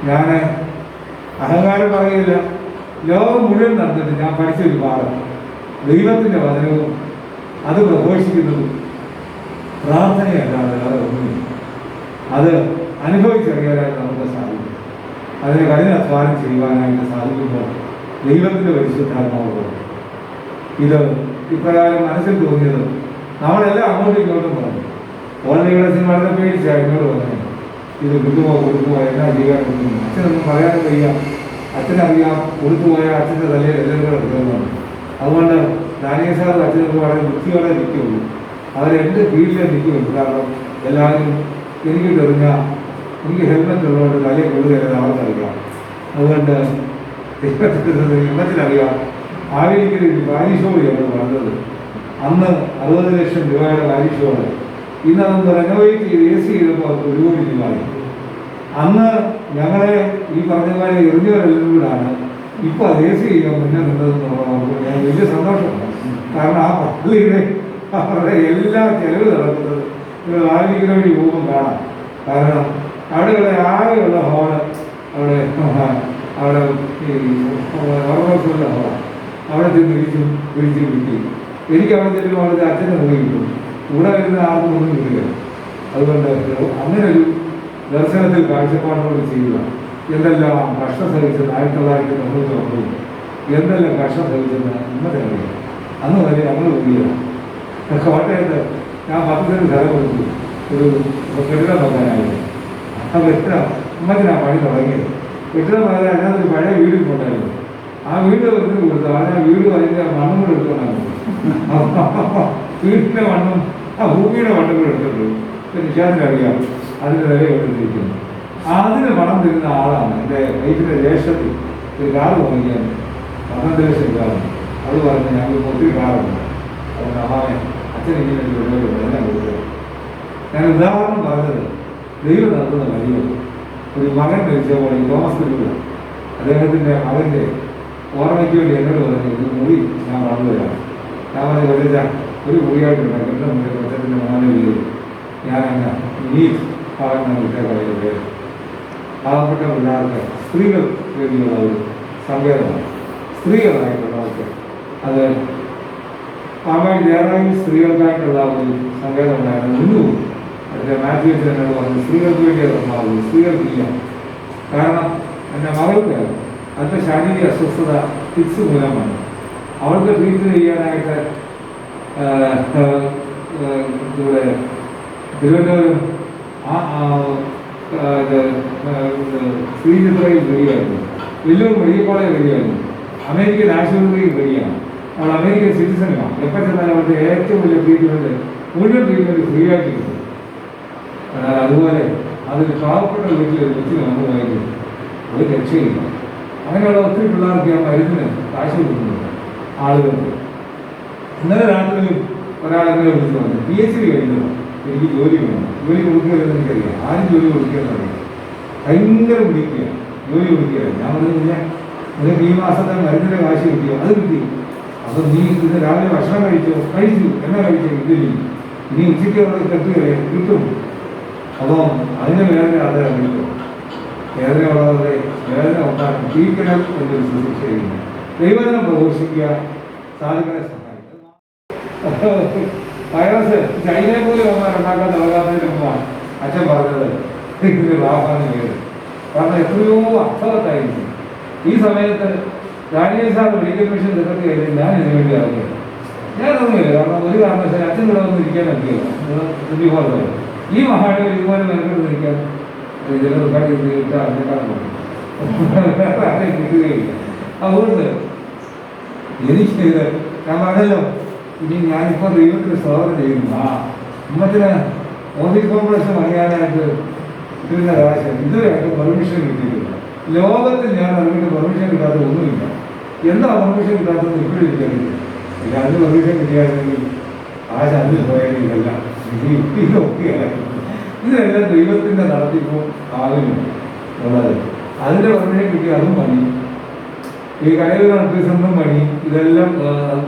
ഞാൻ അഹങ്കാരം പറയില്ല. ലോകം മുഴുവൻ നടന്നിട്ട് ഞാൻ പഠിച്ചൊരു പാഠം, ദൈവത്തിൻ്റെ വചനവും അത് പ്രഘോഷിക്കുന്നതും പ്രാർത്ഥനയല്ലാതെ വേറെ ഒന്നുമില്ല. അത് അനുഭവിച്ചറിയാനായിട്ട് നമുക്ക് സാധിക്കും. അതിനെ കഠിനാധ്വാനം ചെയ്യുവാനായിട്ട് സാധിക്കുമ്പോൾ ദൈവത്തിൻ്റെ പരിശുദ്ധാത്മാവ് ഇത് ഇപ്രകാരം മനസ്സിൽ തോന്നിയത് നമ്മളെല്ലാം അങ്ങോട്ടും ഇങ്ങോട്ടും പറഞ്ഞു. ഓൺലൈൻ വളരെ പേടിച്ചാണ് എന്നോട് പറഞ്ഞു, ഇത് കൊടുത്തുപോകുമോ എന്നാ ചെയ്യാൻ കൊടുക്കുന്നു. അച്ഛനൊന്നും പറയാനും വയ്യ, അച്ഛനറിയാം കൊടുത്തുപോയാൽ അച്ഛൻ്റെ തലയിൽ എല്ലാവരും എടുക്കുന്നതാണ്. അതുകൊണ്ട് ദാനിയേൽ സാർ അച്ഛനൊക്കെ വളരെ ബുദ്ധിയോടെ നിൽക്കുള്ളൂ. അവരെൻ്റെ കീഴിലേ നിൽക്കുള്ളൂ. കാരണം എല്ലാവരും എനിക്ക് തെറിഞ്ഞ എനിക്ക് ഹെൽമെറ്റ് ഉള്ളതുകൊണ്ട് തലയിൽ കൊള്ളുകയല്ല അവർക്കറിയാം. അതുകൊണ്ട് ദൈവത്തിനറിയാം. ആവിരിക്കൽ വാരിഷോട് ഞങ്ങൾ പറഞ്ഞത് അന്ന് 60 ലക്ഷം രൂപയുടെ വാരിഷോട്. ഇന്ന് അതൊന്ന് റെനോവേറ്റ് ചെയ്ത് AC ചെയ്തപ്പോൾ അത് 1 കോടി രൂപയായി. അന്ന് ഞങ്ങളെ ഈ പറഞ്ഞതുപോലെ എറിഞ്ഞവരെല്ലാം കൂടാണ് ഇപ്പോൾ അത് AC ചെയ്യാൻ മുന്നേ നിന്നതെന്ന് പറഞ്ഞപ്പോൾ ഞാൻ വലിയ സന്തോഷമുണ്ട്. കാരണം ആ പള്ളിയുടെ അവരുടെ എല്ലാ ചെലവ് നടക്കുന്നത് നിങ്ങൾ ആലോചിക്കുന്ന വഴി പോകുമ്പോൾ കാണാം. കാരണം അവിടെയുള്ള ആകെയുള്ള ഹോള് അവിടെ ഈ ഓർമ്മസുള്ള ഹോളാണ്. അവിടെ ചെന്ന് വിളിച്ച് വിളിക്കും. എനിക്ക് അവിടെ ചെല്ലുമ്പോൾ അവിടുത്തെ അച്ഛനെ മുറി കിട്ടും. ഇവിടെ വരുന്ന ആർക്കും ഒന്നും കിട്ടുക. അതുകൊണ്ട് അങ്ങനെ ഒരു ദർശനത്തിൽ കാഴ്ചപ്പാടുകൾ ചെയ്യുക. എന്തെല്ലാം കഷ്ടം സഹിച്ചെന്ന് 1999 എന്തെല്ലാം കഷ്ടം സഹിച്ചെന്ന് ഇന്നത്തെ അറിയാം. അന്ന് വരെ ഞങ്ങൾ കൂടിയതാണ്. കോട്ടയത്ത് ഞാൻ 10 സെന്റ് സ്ഥലം കൊടുത്തു ഒരു കെട്ടിടം നോക്കാനായിട്ട്. ആ കെട്ടിടം ഉമ്മത്തിനാണ് പണി തുടങ്ങിയത്. കെട്ടിടം പറയാൻ അതിനകത്തൊരു പഴയ വീട് കൊണ്ടായിരുന്നു. ആ വീട് വെറുതെ കൊടുത്തു. ആ വീട് അതിൻ്റെ മണ്ണും കൂടെ എടുത്തോണ്ടാണ്. വീടിൻ്റെ മണ്ണും ആ ഭൂമിയുടെ മണ്ണും കൂടെ എടുത്തിട്ടു. നിഷാദിനറിയാം അതിൻ്റെ വില എടുത്തിരിക്കുന്നു. അതിന് പണം തരുന്ന ആളാണ് എൻ്റെ വൈഫിൻ്റെ ജ്യേഷ്ഠത്തിൽ ഒരു കാറ് വാങ്ങിക്കാൻ 12 ലക്ഷം രൂപ. അത് പറഞ്ഞ് ഞങ്ങൾക്ക് ഒത്തിരി കാറുണ്ട്. അതുകൊണ്ട് അമ്മാവൻ അച്ഛൻ ഇങ്ങനെ എല്ലാം കൊടുത്തത്. ഞാൻ ഉദാഹരണം പറഞ്ഞത് ദൈവം നടത്തുന്ന വഴികൾ. ഒരു മകൻ മരിച്ചപ്പോൾ ഈ തോമസ് കുരുവിള അദ്ദേഹത്തിൻ്റെ മകൻ്റെ ഓർമ്മയ്ക്ക് വേണ്ടി എന്നോട് പറഞ്ഞു, ഇത് മുറി ഞാൻ വളർന്നു തരാം. ഞാൻ പറഞ്ഞു കൊല്ലച്ച ഒരു മുറിയായിട്ടുണ്ട് എൻ്റെ മുന്നിൽ കൊച്ചത്തിൻ്റെ മോനെ വീട് ഞാൻ അങ്ങനെ ഈ ഭാഗം വിട്ടേക്കാരുടെ പേര്. പാവപ്പെട്ട പിള്ളേർക്ക് സ്ത്രീകൾ വേണ്ടിയുള്ള ഒരു സങ്കേതമാണ്. സ്ത്രീകളായിട്ടുള്ളവർക്ക് അത് പാമ്പാടി ജയറായി സ്ത്രീകൾക്കായിട്ടുള്ള ഒരു സങ്കേതം ഉണ്ടായിരുന്നു. മുൻകൂർ അടുത്ത മാത്യു എന്നോട് പറഞ്ഞു സ്ത്രീകൾക്ക് വേണ്ടി അത് ഉണ്ടാവുള്ളൂ, സ്ത്രീകൾക്കില്ല. കാരണം എൻ്റെ മകൾക്ക് അതിൻ്റെ ശാരീരിക അസ്വസ്ഥത ഫിക്സ് മൂലമാണ്. അവൾക്ക് ട്രീറ്റ് ചെയ്യാനായിട്ട് ഇവിടെ തിരുവനന്തപുരം ശ്രീചിത്രയിൽ വരികയായിരുന്നു. വലിയൊരു മെഡിക്കൽ കോളേജ് വരികയായിരുന്നു. അമേരിക്കൻ ആശുപത്രിയിൽ വരികയാണ്. അവൾ അമേരിക്കൻ സിറ്റിസണാണ്. എപ്പോൾ ചെന്നാലും അവരുടെ ഏറ്റവും വലിയ ട്രീറ്റ്മെൻറ്റ് മുഴുവൻ ട്രീറ്റ്മെൻറ്റ് ഫ്രീ ആയിട്ട് കിട്ടും. എന്നാൽ അതുപോലെ അതിന് പാവപ്പെട്ട വീട്ടിൽ കൊച്ചിന് വന്നു പോയെങ്കിൽ ഒരു രക്ഷയില്ല. അങ്ങനെയുള്ള ഒത്തിരി പിള്ളേർക്ക് ആ മരുന്നിന് കാശ് കൊടുക്കുന്നുണ്ട് ആളുകൾക്ക്. ഇന്നലെ രാത്രിയിലും ഒരാളെങ്ങനെ വിളിച്ചു പറഞ്ഞു, PhD കഴിഞ്ഞത് എനിക്ക് ജോലി വേണം. ജോലി കൊടുക്കുകയെന്ന് എനിക്കറിയാം. ആരും ജോലി കൊടുക്കുകയെന്ന് അറിയാം. ഭയങ്കര പിടിക്കുക, ജോലി കൊടുക്കുകയാണ്. ഞാൻ പറഞ്ഞില്ല, നിനക്ക് ഈ മാസത്തെ മരുന്നിൻ്റെ കാശ് കിട്ടിയോ? അത് കിട്ടി. അപ്പം നീ ഇന്ന് രാവിലെ ഭക്ഷണം കഴിച്ചു? എന്നാ കഴിച്ചോ? ഇഡ്ഡലി. ഇനി ഉച്ചയ്ക്ക് അവിടെ കെട്ടുകയല്ലേ? കിട്ടും. അപ്പം അതിന് വേദന അത് കിട്ടും. വേദന ഉള്ളവരെ വേദന ഉണ്ടാക്കി ജീവിക്കണം എന്നൊരു ശുശ്രൂഷ ചെയ്യുന്നു. ദൈവജനം പ്രഘോഷിക്കുക, സാധുക്കളെ സഹായിക്കുക. വൈറസ് ചൈനയെ പോലും അവന്മാർ ഉണ്ടാക്കാൻ തുടങ്ങാത്തതിന് മുമ്പാണ് അച്ഛൻ പറഞ്ഞത് ഇതിന് ലാഭമാണ് വേദന. കാരണം എത്രയോ അർത്ഥവത്തായിരിക്കും. ഈ സമയത്ത് Daniel sir medical mission secretary കഴിഞ്ഞ് ഞാൻ ഇതിനു വേണ്ടി അറിഞ്ഞത് ഞാനൊന്നുമില്ല. കാരണം ഒരു കാരണവശാലും അച്ഛൻ ഇവിടെ വന്ന് ഇരിക്കാൻ പറ്റില്ല. ഈ മഹാനഗർ ഇതുപോലെ മെനക്കെട്ട് നിൽക്കാൻ കിട്ടുകയില്ല. അതുകൊണ്ട് എനിക്ക് ഞാൻ പറഞ്ഞല്ലോ, ഇനി ഞാനിപ്പോൾ ദൈവത്തിന് സ്വാഗതം ചെയ്യുന്നു. ഉമ്മത്തിന് ഓഫീസ് കോംപ്ലക്സ് പണിയാനായിട്ട് കിട്ടുന്ന കാശ് ഇതുവരെയായിട്ട് പെർമിഷൻ കിട്ടിയിട്ടില്ല. ലോകത്തിൽ ഞാൻ അതിന് പെർമിഷൻ കിട്ടാത്ത ഒന്നുമില്ല. എന്താ പെർമിഷൻ കിട്ടാത്തത് ഇപ്പോഴും എനിക്കറിയില്ല. അതിന് പെർമിഷൻ കിട്ടിയായിരുന്നെങ്കിൽ കാശ് അതിൽ പോയാലും ഇതെല്ലാം ഇതൊക്കെയായിരുന്നു. ഇതെല്ലാം ദൈവത്തിൻ്റെ നടത്തിപ്പും ആകുന്നു ഉള്ളത്. അതിൻ്റെ പെർമിഷൻ കിട്ടി അതും പണി. ഈ കരയൂർ റിട്രീറ്റ് സെൻ്ററും പണി. ഇതെല്ലാം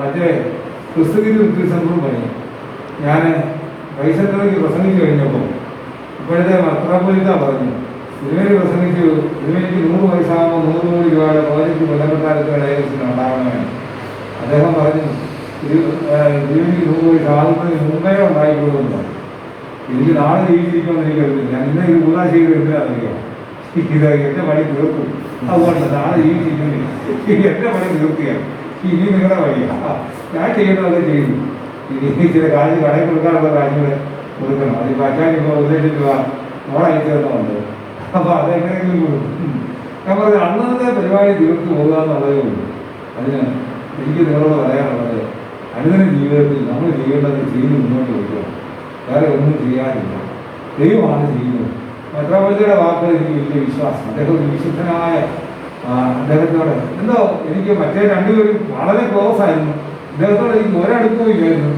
മറ്റേ ക്രിസ്തുഗിരി റിട്രീറ്റ് സെൻ്ററും പണി. ഞാൻ വൈസെൻ്ററിലേക്ക് പ്രസംഗിച്ച് കഴിഞ്ഞപ്പോൾ ഇപ്പോഴത്തെ മെത്രാപ്പൊലീത്ത പറഞ്ഞു, ഇതിനുവേണ്ടി പ്രസംഗിച്ചു, ഇതിനുവേണ്ടി 100 വയസ്സാകുമ്പോൾ 100 കോടി രൂപയുടെ പ്രോജക്റ്റ് കൊല്ലപ്പെട്ടാലൊക്കെ ഉണ്ടാകണമെന്ന് അദ്ദേഹം പറഞ്ഞു. പോയി സാധിക്കുന്നതിന് മുമ്പേ ഉണ്ടായിക്കൊള്ളുന്നു. എനിക്ക് നാളെ ജീവിച്ചിരിക്കുമെന്ന് എനിക്കറിയില്ല. ഞാൻ ഇന്ന് ഇത് കൂടാ ചെയ്ത് എന്തിനാണെന്നറിയാം. ഇത് എൻ്റെ പണി തീർക്കും. അതുകൊണ്ട് നാളെ ജീവിച്ചിരിക്കുന്നില്ല. എൻ്റെ പണി തീർക്കുകയാണ്. ഇനി നിങ്ങളുടെ വഴിയാണ്. ഞാൻ ചെയ്യുന്നതൊക്കെ ചെയ്യുന്നു. ഇനി ചില കാര്യം കടയിൽ കൊടുക്കാനുള്ള കാര്യങ്ങൾ കൊടുക്കണം. അതിപ്പോൾ അച്ഛനിപ്പോൾ ഉദ്ദേശിച്ച് ഓളയച്ചതെന്നുണ്ട്. അപ്പോൾ അതെങ്ങനെയെങ്കിലും കൊടുക്കും. ഞാൻ പറഞ്ഞത് അന്നത്തെ പരിപാടി തീർത്ത് പോകുക എന്നുള്ളതേ ഉള്ളൂ. അതിന് എനിക്ക് നിങ്ങളോട് പറയാനുള്ളത്, അനുദിന ജീവിതത്തിൽ നമ്മൾ ചെയ്യേണ്ടത് ചെയ്ത് മുന്നോട്ട് വയ്ക്കുക. വേറെ ഒന്നും ചെയ്യാനില്ല. ദൈവമാണ് ചെയ്യുന്നത്. മെത്രാപ്പൊലീത്തയുടെ വാക്കുകൾ എനിക്ക് വലിയ വിശ്വാസം. അദ്ദേഹം ഒരു വിശുദ്ധനായ അദ്ദേഹത്തോട് എന്തോ എനിക്ക് മറ്റേ രണ്ടുപേരും വളരെ ക്ലോസ് ആയിരുന്നു. അദ്ദേഹത്തോട് എനിക്ക് ഒരടുപ്പവും ഇല്ലായിരുന്നു.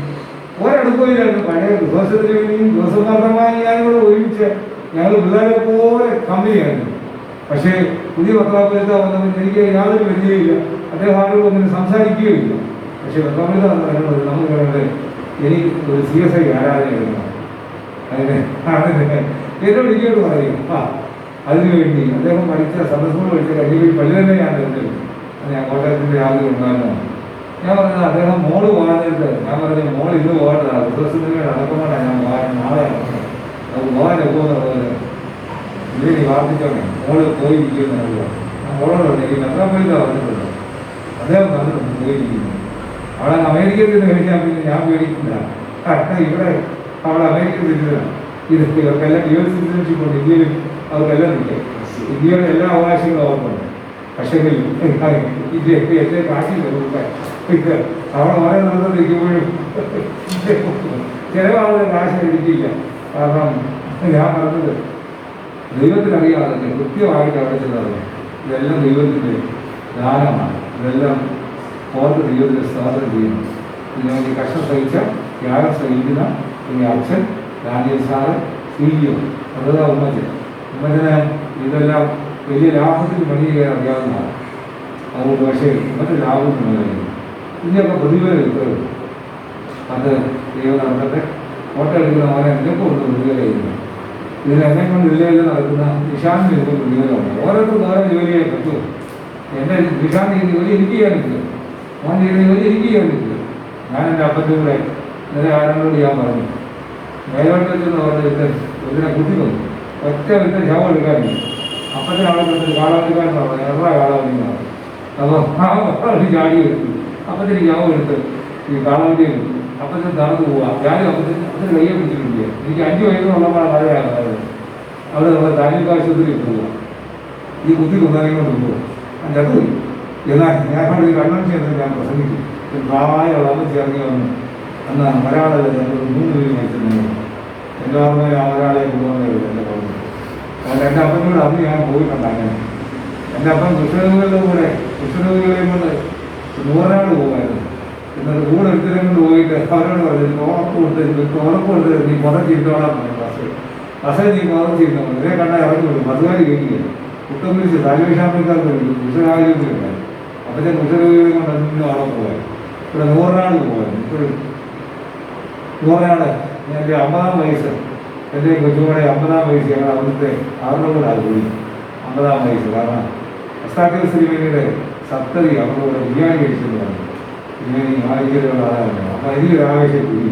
പഴയ ദിവസത്തിന് വേണ്ടിയും ദിവസമാർഗമായി ഞാനും കൂടെ ഒരുമിച്ച് ഞങ്ങൾ പിള്ളേരെ പോലെ കമ്പനിയായിരുന്നു. പക്ഷേ പുതിയ മെത്രാപ്പൊലീത്ത വന്നപ്പോൾ എനിക്ക് യാതൊരു പരിചയമില്ല. അദ്ദേഹം ആരോടും ഒന്നിനും സംസാരിക്കുകയില്ല. പക്ഷേ മെത്രാപ്പൊലീത്ത വന്ന പറയുന്നത് നമ്മൾ പറയുന്നത് എനിക്ക് ഒരു CSI ആരാധന എടുക്കണം. അതിന് എന്നോട് ഇരിക്കോട്ട് പറയും. അതിനുവേണ്ടി അദ്ദേഹം പഠിച്ച സന്ദർഭങ്ങൾ പഠിച്ച കഴിഞ്ഞ പള്ളി തന്നെ ഞാൻ എടുത്തത്. ഞാൻ കോട്ടയത്തിൻ്റെ ആഗ്രഹം ഉണ്ടാകുന്നതാണ്. ഞാൻ പറഞ്ഞത് അദ്ദേഹം മോള് പോകാനായിട്ട് ഞാൻ പറഞ്ഞു മോൾ ഇന്ന് പോകേണ്ടതാണ്. ദിവസത്തിന് നടക്കുമ്പോഴാണ് ഞാൻ നാളെ അത് പോകാൻ പോകുന്നത്. ഇതിന് വാർത്തിച്ചോണേ മോള് പോയിരിക്കുമെന്ന് മോളോട് എനിക്ക് മെത്രാപ്പൊലീത്ത പറഞ്ഞിട്ടുണ്ട്. അദ്ദേഹം പറഞ്ഞിട്ടുണ്ട് പോയിരിക്കുന്നു. അവിടെ അമേരിക്കയിൽ നിന്ന് കഴിഞ്ഞാൽ പിന്നെ ഞാൻ പേടിക്കില്ല. ഇവിടെ അവിടെ അമേരിക്കൻ സിറ്റിസനാണ്. ഇവർക്കെല്ലാം ഡ്യുവൽ സിറ്റിസൺഷിപ്പ് ഉണ്ട്. ഇന്ത്യയിലും അവർക്കെല്ലാം നിൽക്കും. ഇന്ത്യയുടെ എല്ലാ അവകാശങ്ങളും അവർക്കുണ്ട്. പക്ഷേ ഇന്ത്യ എന്റെ കാശില്ല കൊടുക്കാൻ. അവിടെ വളരെ നിർബന്ധിക്കുമ്പോഴും ചില ആളുകൾ കാശ് എടുക്കില്ല. കാരണം ഞാൻ പറഞ്ഞത് ദൈവത്തിനറിയാതെ കൃത്യമായിട്ട് അവിടെ ചെന്നറിയാം. ഇതെല്ലാം ദൈവത്തിൻ്റെ ദാനമാണ്. ഇതെല്ലാം ഓർത്ത് ദൈവത്തിൻ്റെ സ്വാതന്ത്ര്യം ചെയ്യുന്നു. ഇതിനുവേണ്ടി കഷ്ടം സഹിച്ച ത്യാഗം സഹിക്കുന്ന ഈ അച്ഛൻ ഡാനിയൽ സാറ് CEO അതാ ഉമ്മച്ചന് ഇതെല്ലാം വലിയ ലാഭത്തിൽ പണി ചെയ്യാൻ അറിയാവുന്നതാണ്. അതുകൊണ്ട് പക്ഷേ മറ്റു ലാഭമൊന്നും ഇതിൻ്റെയൊക്കെ പ്രതിഫലം കിട്ടുന്നത് അത് ദൈവം നടക്കട്ടെ. ഫോട്ടോ എടുക്കുന്ന മോനെ എന്നെക്കൊണ്ട് പ്രതിഫലം ചെയ്യുന്നു. ഇതിനെന്നെ കൊണ്ട് ഇല്ലയില്ല നടക്കുന്ന നിശാന്ത് എനിക്ക് പ്രതിഫലമുണ്ട്. ഓരോരുത്തർക്കും ഓരോ ജോലിയായി പറ്റുമോ? എൻ്റെ നിശാന്ത് ചെയ്യുന്ന ജോലി എനിക്ക് ചെയ്യാൻ പറ്റില്ല. മോൻ ചെയ്യുന്ന ജോലി എനിക്ക് ചെയ്യാൻ പറ്റില്ല. ഞാൻ എൻ്റെ അപ്പൻ്റെ കൂടെ നേരെ ആരോട് ഞാൻ പറഞ്ഞു മേലോട്ട് വെച്ചെന്ന് പറഞ്ഞിട്ട് ഇതിനെ കുത്തിക്കൊന്നു. ഒറ്റ വിട്ട് ശവം എടുക്കാനില്ല. അപ്പൻ്റെ ആളെടുത്ത് കാളമെടുക്കാനെന്ന് പറഞ്ഞു. എത്ര കാളവണ്ടിയാണ്. അപ്പോൾ ചാടി എടുത്തു. അപ്പത്തിന് ശവം എടുത്ത് ഈ കാളവണ്ടി അപ്പത്തിന് നടന്നു പോവുക. ഞാനും അപ്പത്തിന് കയ്യെ പിടിച്ചിട്ടില്ല. എനിക്ക് 5 വയസ്സുള്ളപ്പോൾ മഴയാണ്. അവിടെ നമ്മൾ താലൂക്ക് ആശുപത്രിയിൽ പോവുക. ഈ കുത്തി കൊന്നതിനെ കൊണ്ട് പോകും. അതിൻ്റെ അത് എന്നാൽ ഞാൻ കണ്ട് കൺവെൻഷൻ എന്ന് ഞാൻ പ്രസംഗിച്ചു. പ്രായമുള്ള അമ്മച്ചി ഇറങ്ങി വന്നു. അന്ന് ഒരാളല്ല ഞങ്ങൾ 3 പേര് മരിച്ചിരുന്നു. എൻ്റെ ഓർമ്മ ഒരാളെ കൊണ്ടുവന്നില്ല. എൻ്റെ പറഞ്ഞു അതുകൊണ്ട് എൻ്റെ അപ്പനോട് അന്ന് ഞാൻ പോയിട്ടുണ്ട്. അങ്ങനെ എൻ്റെ അപ്പം കൃഷ്ണരോഗികളുടെ കൂടെ കൃഷ്ണരോഗികളെയും കൊണ്ട് 100 പോകുമായിരുന്നു. എന്നിട്ട് കൂടെ എടുത്തിനും കൊണ്ട് പോയിട്ട് അവരോട് പറഞ്ഞു ഉറപ്പ് കൊടുത്ത് നീ പുറത്തിരുത്തോളാൻ പറഞ്ഞു. ബസ്സിൽ നീ പുറത്തിരുന്നോ ഇവരെ കണ്ടാൽ ഇറങ്ങി വിടും. ബസ്സുകാർ കേൾക്കില്ല. കുട്ടം വിളിച്ച് താലൂഷാമ്പൽക്കാർക്ക് വിളിക്കും. കൃഷ്ണരാജ്യത്തിലുണ്ടായി. അപ്പോഴത്തെ കൃഷ്ണരോഗികളെ കൊണ്ട് അന്ന് അവിടെ പോകാൻ ഇവിടെ 100 പോകാൻ ഇപ്പോഴും 100 എൻ്റെ 50-ാം വയസ്സ് എൻ്റെ കൊച്ചുമോടെ 50-ാം വയസ്സ് ഞങ്ങൾ അവിടുത്തെ അവരുടെ കൂടെ പോയി. 50-ാം വയസ്സ് കാരണം അസ്താക്കൽ സിനിമയുടെ സപ്തതി അവരുടെ കൂടെ ബിരിയാണി കഴിച്ചെന്ന് പറഞ്ഞു. ബിരിയാണി ആരോഗ്യമുള്ള ആളാണ്. അപ്പം അതിലൊരു ആവേശം കൂടി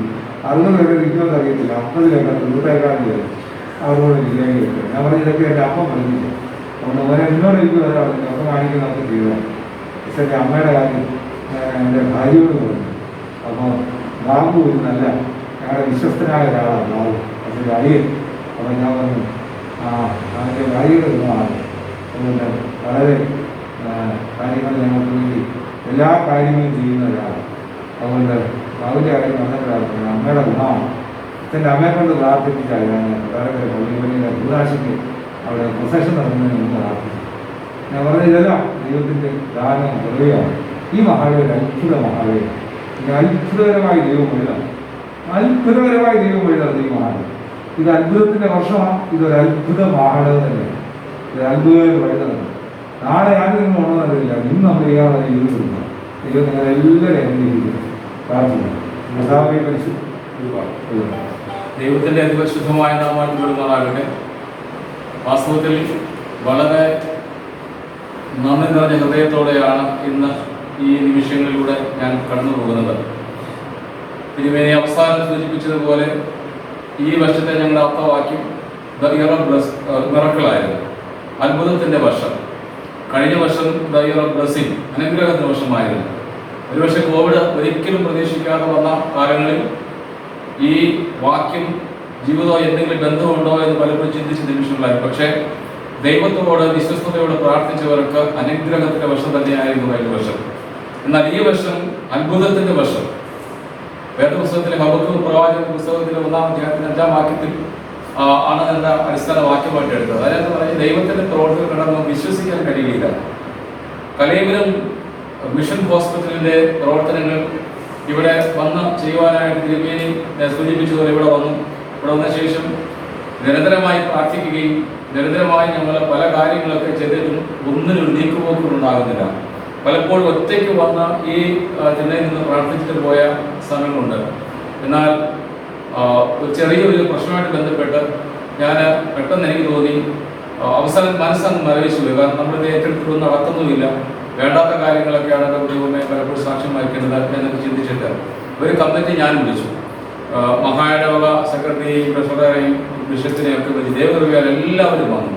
60 വരെ നിൽക്കുമെന്ന് അറിയത്തില്ല. 50 നൂറ്റേക്കാളിൽ അവരോട് ബിരിയാണി കഴിക്കും. ഞാൻ പറഞ്ഞ ഇതൊക്കെ എൻ്റെ അപ്പം പഠിപ്പിച്ചു. അതുകൊണ്ട് ഓരോ എന്നോട് എനിക്ക് വരാറുണ്ട്. അപ്പം കാണിക്കുന്നതൊക്കെ ചെയ്തതാണ്. പക്ഷേ എൻ്റെ അമ്മയുടെ കാര്യം എൻ്റെ ഭാര്യയോട് പറഞ്ഞു. അപ്പോൾ ബാബു ഒരു നല്ല ഞങ്ങളുടെ വിശ്വസ്തനായ ഒരാളാണ് ബാബു. പക്ഷേ അടിയൻ. അപ്പം ഞാൻ പറഞ്ഞു എൻ്റെ ഭാര്യയുടെ ഗുണമാണ്. അതുകൊണ്ട് വളരെ കാര്യങ്ങൾ ഞങ്ങൾക്ക് വേണ്ടി എല്ലാ കാര്യങ്ങളും ചെയ്യുന്ന ഒരാളാണ്. അതുകൊണ്ട് ബാബുവിൻ്റെ കാര്യം വന്നിട്ടാണ് അമ്മയുടെ ഗുണമാണ്. അച്ഛൻ്റെ അമ്മയെ കൊണ്ട് പ്രാർത്ഥിപ്പിച്ചാൽ ഞാൻ വളരെ പള്ളിപ്പള്ളിയുടെ ദൂരാശയ്ക്ക് അവിടെ പ്രൊസഷൻ നടത്തുന്നതിന് മുമ്പ് പ്രാർത്ഥിച്ചു. ഞാൻ പറഞ്ഞ ഇതെല്ലാം ദൈവത്തിൻ്റെ ദാനം കുറയുകയാണ്. ഈ മഹാദേവൻ അത്ഭുത മഹാദേവൻ. ഇത് അത്ഭുതകരമായി ദൈവം എഴുതാണ്. അത്ഭുതകരമായി ദൈവം എഴുതാണ് ഈ മഹാദേവൻ. ഇത് അത്ഭുതത്തിൻ്റെ വർഷമാണ്. ഇതൊരു അത്ഭുത മഹാദേവൻ തന്നെയാണ്. ഇത് അത്ഭുതം എഴുതുന്നത്. നാളെ ആരും നിങ്ങൾ ഉണർന്നില്ല. ഇന്ന് നമ്മൾ ചെയ്യാതെ ചെയ്തു കൊടുക്കണം. ദൈവം നിങ്ങളെല്ലാവരും അനുഗ്രഹിക്കുന്നു. പ്രാർത്ഥിക്കണം. മസാവെ പരിശു ദൈവത്തിൻ്റെ അതിപരിശുദ്ധമായ നാമം പെരുമാറാകട്ടെ. വാസ്തവത്തിൽ വളരെ നന്ദി നിറഞ്ഞ ഹൃദയത്തോടെയാണ് ഇന്ന് ഈ നിമിഷങ്ങളിലൂടെ ഞാൻ കടന്നു പോകുന്നത്. തിരുമേനി അവസാനം സൂചിപ്പിച്ചതുപോലെ ഈ വർഷത്തെ ഞങ്ങളുടെ അർത്ഥവാക്യം ദ ഇയർ ഓഫ് മിറക്കിളായിരുന്നു, അത്ഭുതത്തിൻ്റെ വർഷം. കഴിഞ്ഞ വർഷം ദ ഇയർ ഓഫ് ബ്ലെസ്സിംഗ്, അനുഗ്രഹത്തിൻ്റെ വർഷമായിരുന്നു. ഒരുപക്ഷെ കോവിഡ് ഒരിക്കലും പ്രതീക്ഷിക്കാതെ വന്ന കാലങ്ങളിൽ ഈ വാക്യം ജീവിതമോ എന്തെങ്കിലും ബന്ധമുണ്ടോ എന്ന് പലപ്പോഴും ചിന്തിച്ച നിമിഷങ്ങളായി. പക്ഷേ ദൈവത്തോട് വിശ്വസ്തയോട് പ്രാർത്ഥിച്ചവർക്ക് അനുഗ്രഹത്തിൻ്റെ വർഷം തന്നെയായിരുന്നു കഴിഞ്ഞ വർഷം. എന്നാൽ ഈ വർഷം അത്ഭുതത്തിൻ്റെ വർഷം. വേദപുസ്തകത്തിലെ ഹബക്കൂക്ക് പ്രവാചക പുസ്തകത്തിലെ 1-ാം അധ്യായത്തിന്റെ 5-ാം വാക്യത്തിൽ ആണ് എൻ്റെ അടിസ്ഥാന വാക്യമായിട്ട് എടുത്തത്. അതിനകത്ത് പറഞ്ഞ് ദൈവത്തിന്റെ പ്രവർത്തനം കണ്ടെന്ന് വിശ്വസിക്കാൻ കഴിയില്ല. കലയിലും മിഷൻ ഹോസ്പിറ്റലിന്റെ പ്രവർത്തനങ്ങൾ ഇവിടെ വന്ന് ചെയ്യുവാനായിട്ട് തിരുമേനി സൂചിപ്പിച്ചതുപോലെ ഇവിടെ വന്ന ശേഷം നിരന്തരമായി പ്രാർത്ഥിക്കുകയും നിരന്തരമായി ഞങ്ങൾ പല കാര്യങ്ങളൊക്കെ ചെയ്തിട്ടും ഒന്നിനൊരു നീക്കുപോക്കുകളുണ്ടാകുന്നില്ല. പലപ്പോഴും ഒറ്റയ്ക്ക് വന്ന ഈ ചെന്നൈയിൽ നിന്ന് പ്രാർത്ഥിച്ചിട്ട് പോയ സമയങ്ങളുണ്ട്. എന്നാൽ ചെറിയൊരു പ്രശ്നമായിട്ട് ബന്ധപ്പെട്ട് ഞാൻ പെട്ടെന്ന് എനിക്ക് തോന്നി അവസാനം മനസ്സങ്ങ് മരവിച്ചു പോയി. കാരണം നമ്മളിത് ഏറ്റെടുത്തിട്ടൊന്നും നടക്കുന്നുമില്ല, വേണ്ടാത്ത കാര്യങ്ങളൊക്കെയാണ് ദൈവമേ പലപ്പോഴും സാക്ഷ്യം വഹിക്കേണ്ടത് എന്നൊക്കെ ചിന്തിച്ചിട്ട് ഒരു കമ്മിറ്റി ഞാൻ വിളിച്ചു. മഹായിടവക സെക്രട്ടറിയെയും ട്രഷററെയും ബിഷപ്പിനെയും ഒക്കെ വിളിച്ച് ദേവകൃപയാൽ എല്ലാവരും വന്നു.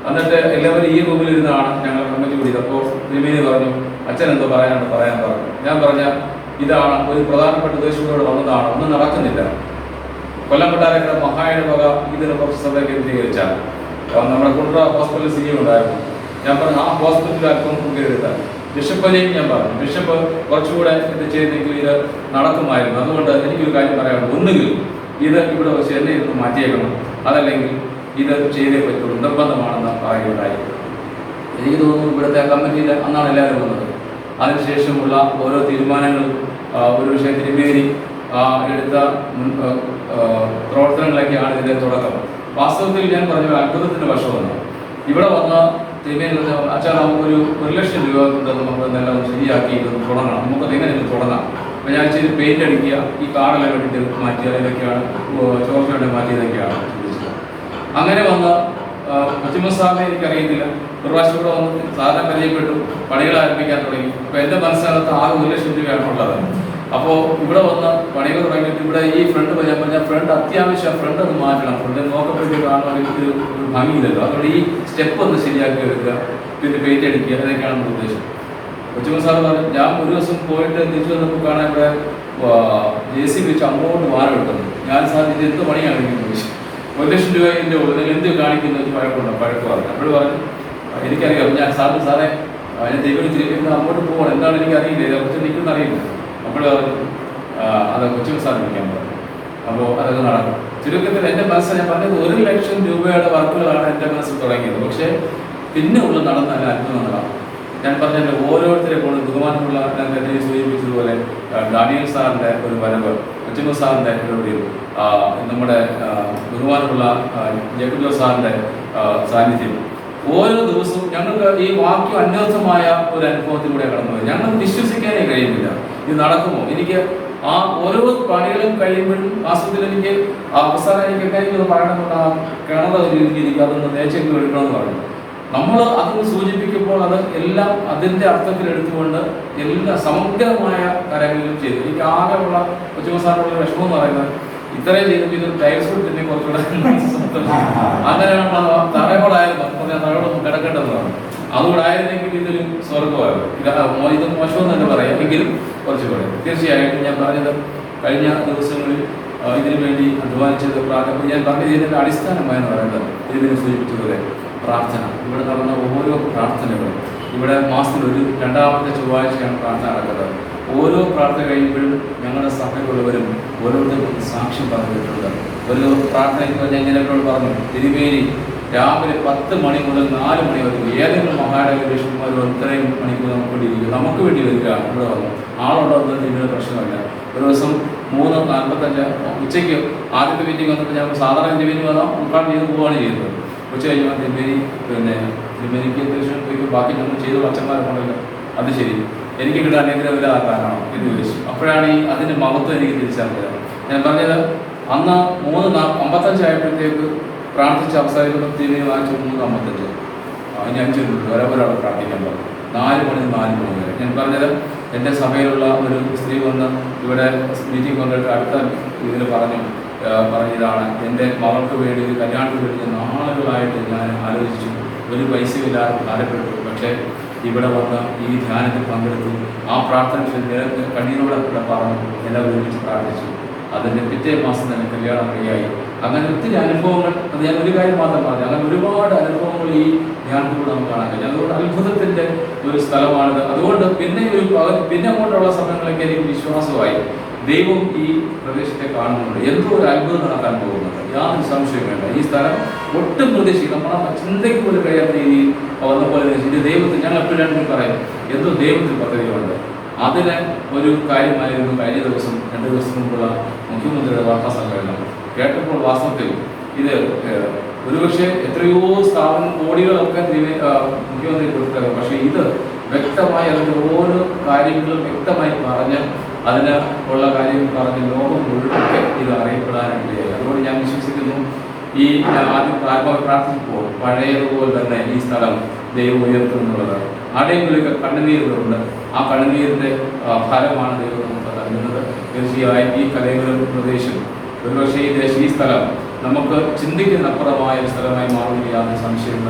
എന്നിട്ട് എല്ലാവരും ഈ റൂമിലിരുന്നാണ് ഞങ്ങൾ കമ്മിറ്റി വിളിച്ചത്. അപ്പോൾ തിരുമേനി പറഞ്ഞു, അച്ഛൻ എന്തോ പറയാൻ പറഞ്ഞു. ഞാൻ പറഞ്ഞ ഇതാണ് ഒരു പ്രധാനപ്പെട്ട ഉദ്ദേശത്തോടെ വന്നതാണ്, ഒന്നും നടക്കുന്നില്ല. കൊല്ലംകൊട്ടാരക്കര മഹായിടവക ഇതിനെ കുറച്ച് ശ്രദ്ധ കേന്ദ്രീകരിച്ചാൽ നമ്മുടെ കുണ്ട്ര ഹോസ്പിറ്റൽ സ്ഥിതി ഉണ്ടായിരുന്നു. ഞാൻ പറഞ്ഞു ആ ഹോസ്പിറ്റലിൽ അല്പം മുൻകരുതാൻ. ബിഷപ്പിനെയും ഞാൻ പറഞ്ഞു, ബിഷപ്പ് കുറച്ചുകൂടെ ഇത് ചെയ്തെങ്കിൽ ഇത് നടക്കുമായിരുന്നു. അതുകൊണ്ട് എനിക്കൊരു കാര്യം പറയാനുണ്ട്, ഒന്നുകിൽ ഇത് ഇവിടെ വെച്ച് എന്നെ ഇരുന്ന് മാറ്റിയേക്കണം, അതല്ലെങ്കിൽ ഇത് ചെയ്തേ പറ്റുള്ളൂ, നിർബന്ധമാണെന്ന് പറയുകയുണ്ടായി. എനിക്ക് തോന്നുന്നു ഇവിടുത്തെ കമ്മിറ്റിയിൽ അന്നാണ് എല്ലാവരും വന്നത്. അതിനുശേഷമുള്ള ഓരോ തീരുമാനങ്ങളും ഒരു വിഷയം തിരുമേനി എടുത്ത പ്രവർത്തനങ്ങളൊക്കെയാണ് ഇതിൻ്റെ തുടക്കം. വാസ്തവത്തിൽ ഞാൻ പറഞ്ഞ അത്ഭുതത്തിൻ്റെ വർഷമാണ്. ഇവിടെ വന്ന തിരുമേനി അച്ഛാ നമുക്കൊരു 1,00,000 രൂപ കൊണ്ട് നമുക്കെല്ലാം ശരിയാക്കി ഇത് തുടങ്ങണം, നമുക്കത് എങ്ങനെയെങ്കിലും തുടങ്ങാം. അപ്പോൾ ഞാൻ ചെയ്ത് പെയിൻ്റ് അടിക്കുക, ഈ കാറെല്ലാം വേണ്ടിയിട്ട് മാറ്റിയ ഇതൊക്കെയാണ്, ചോർച്ച വേണ്ടി മാറ്റിയതൊക്കെയാണ് ചിന്തിച്ചത്. അങ്ങനെ വന്ന് കൊച്ചുമസാറിനെ എനിക്കറിയത്തില്ല, ഒരു പ്രാവശ്യം കൂടെ വന്ന് സാധാരണ പരിചയപ്പെട്ടു, പണികൾ ആരംഭിക്കാൻ തുടങ്ങി. അപ്പോൾ എൻ്റെ മനസ്സിനകത്ത് 1,00,000 രൂപയാണ് ഉള്ളത്. അപ്പോൾ ഇവിടെ വന്ന് പണികൾ തുടങ്ങിയിട്ട് ഇവിടെ ഈ ഫ്രണ്ട് ഞാൻ പറഞ്ഞ ഫ്രണ്ട് അത്യാവശ്യം ഫ്രണ്ട് ഒന്ന് മാറ്റണം, ഫ്രണ്ട് നോക്കപ്പെടുത്തി കാണുവാണെങ്കിൽ ഒരു ഭംഗിയില്ലല്ലോ, അതുകൊണ്ട് ഈ സ്റ്റെപ്പ് ഒന്ന് ശരിയാക്കി എടുക്കുക, പിന്നെ പെയിന്റ് അടിക്കുക, അതൊക്കെയാണ് നമ്മുടെ ഉദ്ദേശം. കൊച്ചുമസാർ പറഞ്ഞു, ഞാൻ ഒരു ദിവസം പോയിട്ട് തിരിച്ചു വന്നപ്പോൾ കാണാൻ ഇവിടെ JCB വെച്ച് അങ്ങോട്ട് വാരം എടുക്കുന്നു. ഞാൻ സാർ ഇത് എന്ത് പണിയാണ് ചോദിച്ചു. 1,00,000 രൂപ എൻ്റെ ഉള്ളൂ, നിങ്ങൾ എന്ത് കാണിക്കുന്നത് വഴക്കുണ്ടോ? വഴക്ക് പറഞ്ഞു. അപ്പോൾ പറഞ്ഞു എനിക്കറിയാം, ഞാൻ സാറേ ഞാൻ ദൈവം തിരിക്കുന്നത് അങ്ങോട്ട് പോകണം, എന്താണ് എനിക്കറിയില്ല, ഇതേക്കുറിച്ച് നിൽക്കുന്ന അറിയില്ല. അപ്പോൾ പറഞ്ഞു അത് കൊച്ചുമസാർ വിളിക്കാൻ പറഞ്ഞു. അപ്പോൾ അതൊക്കെ നടക്കും. ചുരുക്കത്തിൽ എൻ്റെ മനസ്സിൽ ഞാൻ പറഞ്ഞത് 1,00,000 രൂപയുടെ വർക്കുകളാണ് എൻ്റെ മനസ്സിൽ തുടങ്ങിയത്. പക്ഷേ പിന്നെ ഉള്ള നടന്ന നല്ല അത്ഭുതം നടക്കും. ഞാൻ പറഞ്ഞ ഓരോരുത്തരെ കൊണ്ട് ബഹുമാനമുള്ള ഞാൻ തന്നെ സൂചിപ്പിച്ചതുപോലെ ഡാനിയൽ സാറിൻ്റെ ഒരു വരവ്, കൊച്ചുമ സാറിൻ്റെ ഒരു നമ്മുടെ ബഹുമാനമുള്ള ജേക്കബ് സാറിൻ്റെ സാന്നിധ്യം, ഓരോ ദിവസവും ഞങ്ങൾക്ക് ഈ വാക്യം അന്വർത്ഥമായ ഒരു അനുഭവത്തിലൂടെ കടന്നുപോയി. ഞങ്ങൾ വിശ്വസിക്കാനേ കഴിയുന്നില്ല ഇത് നടക്കുമോ. എനിക്ക് ആ ഓരോ പണികളും കഴിയുമ്പോഴും ആസ്വദിൽ എനിക്ക് അവസാനം എനിക്ക് എങ്ങനെയൊക്കെ പറയണമെന്നുള്ള കിണർ രീതിക്ക് എനിക്ക് അതൊന്ന് നേച്ചെങ്കിലും എടുക്കണമെന്ന് പറഞ്ഞു. നമ്മൾ അതൊന്ന് സൂചിപ്പിക്കുമ്പോൾ അത് എല്ലാം അതിൻ്റെ അർത്ഥത്തിൽ എടുത്തുകൊണ്ട് എല്ലാ സമഗ്രമായ കാര്യങ്ങളിലും ചെയ്തു. എനിക്ക് ആകെയുള്ള കൊച്ചുമസാറിനുള്ള വിഷമം എന്ന് പറയുന്നത് ഇത്രയും ചെയ്തിട്ട് ഇത് ടൈൽസ് തന്നെ കുറച്ചുകൂടെ അങ്ങനെയാണ് തറയോടായിരുന്നു. തറയോടൊന്നും കിടക്കേണ്ടത് പറഞ്ഞു. അതുകൂടെ ആയിരുന്നെങ്കിൽ ഇതൊരു സ്വർഗമായിരുന്നു. ഇത് മോശമെന്ന് തന്നെ പറയാം, എങ്കിലും കുറച്ചുകൂടെ. തീർച്ചയായിട്ടും ഞാൻ പറഞ്ഞത് കഴിഞ്ഞ ദിവസങ്ങളിൽ ഇതിനു വേണ്ടി അധ്വാനിച്ചത് ഞാൻ പറഞ്ഞത് ഇതിൻ്റെ അടിസ്ഥാനമായെന്ന് പറയുന്നത് ഇതിനെ സൂചിപ്പിച്ചതുപോലെ പ്രാർത്ഥന. ഇവിടെ നടന്ന ഓരോ പ്രാർത്ഥനകളും ഇവിടെ മാസത്തിൽ ഒരു 2ാമത്തെ ചൊവ്വാഴ്ചയാണ് പ്രാർത്ഥന നടക്കുന്നത്. ഓരോ പ്രാർത്ഥന കഴിയുമ്പോഴും ഞങ്ങളുടെ സഭയിലുള്ളവരും ഓരോരുത്തർക്കും സാക്ഷ്യം പറഞ്ഞിട്ടുണ്ട്. ഒരു പ്രാർത്ഥനയ്ക്ക് ഞാൻ ഇങ്ങനെയോട് പറഞ്ഞു, തിരുമേനി രാവിലെ 10 മണി മുതൽ 4 മണി വരെ ഏതെങ്കിലും മഹാരാജന്മാർ ഇത്രയും മണിക്കൂർ നമുക്ക് വേണ്ടി ഇരിക്കും, നമുക്ക് വേണ്ടി വരിക. ഇവിടെ വന്നു ആളുണ്ടോന്ന് ഇതിൻ്റെ പ്രശ്നമില്ല. ഒരു ദിവസം 3:45 ഉച്ചയ്ക്ക് ആദ്യത്തെ മീറ്റിംഗ് വന്നപ്പോൾ ഞാൻ സാധാരണ മീറ്റിംഗ് വന്നാൽ ഉദ്ഘാടനം ചെയ്ത് പോവുകയാണ് ചെയ്യുന്നത്. ഉച്ച കഴിഞ്ഞാൽ തിരുമേനിക്ക് അത്യാവശ്യം ബാക്കി നമ്മൾ ചെയ്ത അച്ഛന്മാരുണ്ടല്ലോ, അത് ശരി എനിക്ക് കിട്ടാൻ എന്തെങ്കിലും വലുതാക്കാനാണോ എന്ന് ചോദിച്ചു. അപ്പോഴാണ് ഈ അതിൻ്റെ മഹത്വം എനിക്ക് തിരിച്ചറിഞ്ഞത്. ഞാൻ പറഞ്ഞത് അന്ന് 3:55 ആയപ്പോഴത്തേക്ക് പ്രാർത്ഥിച്ച് അവസാനിക്കുമ്പോൾ തിരുമേനി വാങ്ങിച്ചു 3:55. ഇനി 5 മിനിറ്റ് ഒരാൾ പ്രാർത്ഥിക്കാൻ പറഞ്ഞു. 4 മണി വരെ. ഞാൻ പറഞ്ഞത് എൻ്റെ സഭയിലുള്ള ഒരു സ്ത്രീ വന്ന് ഇവിടെ മീറ്റിംഗ് വന്നിട്ട് അടുത്ത ഇതിൽ പറഞ്ഞതാണ്, എൻ്റെ മകൾക്ക് വേണ്ടി ഒരു കല്യാണത്തിന് വേണ്ടി നാളുകളായിട്ട് ഞാൻ ആലോചിച്ചു, ഒരു പൈസയില്ലാതെ ഭാരപ്പെട്ടു. പക്ഷേ ഇവിടെ വന്ന് ഈ ധ്യാനത്തിൽ പങ്കെടുത്തു. ആ പ്രാർത്ഥന കണ്ണീരോടെ പറഞ്ഞു, എല്ലാവരും ഒരുമിച്ച് പ്രാർത്ഥിച്ചു. അതിൻ്റെ പിറ്റേ മാസം തന്നെ കല്യാണം റെഡിയായി. അങ്ങനെ ഒത്തിരി അനുഭവങ്ങൾ, അത് ഞാൻ ഒരു കാര്യം മാത്രം പറഞ്ഞു, അങ്ങനെ ഒരുപാട് അനുഭവങ്ങൾ ഈ ധ്യാനത്തിലൂടെ നമുക്ക് കാണാൻ കഴിയും. അതുകൊണ്ട് അത്ഭുതത്തിൻ്റെ ഒരു സ്ഥലമാണിത്. അതുകൊണ്ട് പിന്നെ അങ്ങോട്ടുള്ള സമയങ്ങളൊക്കെ എനിക്ക് വിശ്വാസമായി ദൈവം ഈ പ്രദേശത്തെ കാണുന്നുണ്ട്, എന്തോ ഒരു അത്ഭുതം നടക്കാൻ പോകുന്നുണ്ട്, യാതൊരു സംശയം വേണ്ട. ഈ സ്ഥലം ഒട്ടും പ്രതീക്ഷിക്കും, നമ്മളെ ചിന്തയ്ക്ക് പോലും കഴിയാത്ത രീതിയിൽ വന്ന പോലെ ഇത് ദൈവത്തിൽ, ഞങ്ങൾ എപ്പോഴും പറയും എന്തോ ദൈവത്തിൽ പദ്ധതിയുണ്ട്. അതിന് ഒരു കാര്യമായിരുന്നു കഴിഞ്ഞ ദിവസം 2 ദിവസം മുമ്പുള്ള മുഖ്യമന്ത്രിയുടെ വാർത്താ സമ്മേളനം കേട്ടപ്പോൾ. വാസ്തവത്തിൽ ഇത് ഒരുപക്ഷെ എത്രയോ കോടികളൊക്കെ മുഖ്യമന്ത്രി കൊടുത്തത്, പക്ഷേ ഇത് വ്യക്തമായി അതിൻ്റെ ഓരോ കാര്യങ്ങളും വ്യക്തമായി പറഞ്ഞ് അതിന് ഉള്ള കാര്യങ്ങൾ പറഞ്ഞ് ലോകം മുഴുവൻ ഇത് അറിയപ്പെടാനിടയായി. അതുകൊണ്ട് ഞാൻ വിശ്വസിക്കുന്നു, ഈ ആദ്യം പ്രാർത്ഥിക്കുമ്പോൾ പഴയതുപോലെ തന്നെ ഈ സ്ഥലം ദൈവം ഉയർത്തുന്നുള്ളത്. ആടെങ്കിലൊക്കെ കണ്ണുനീരുകളുണ്ട്, ആ കണ്ണുനീരിൻ്റെ ഫലമാണ് ദൈവം നമുക്ക് നൽകുന്നത്. തീർച്ചയായും ഈ കലകളും പ്രദേശം ഒരുപക്ഷെ ഈ സ്ഥലം നമുക്ക് ചിന്തിക്കുന്നപ്പുറമായ ഒരു സ്ഥലമായി മാറുന്ന യാതൊരു സംശയം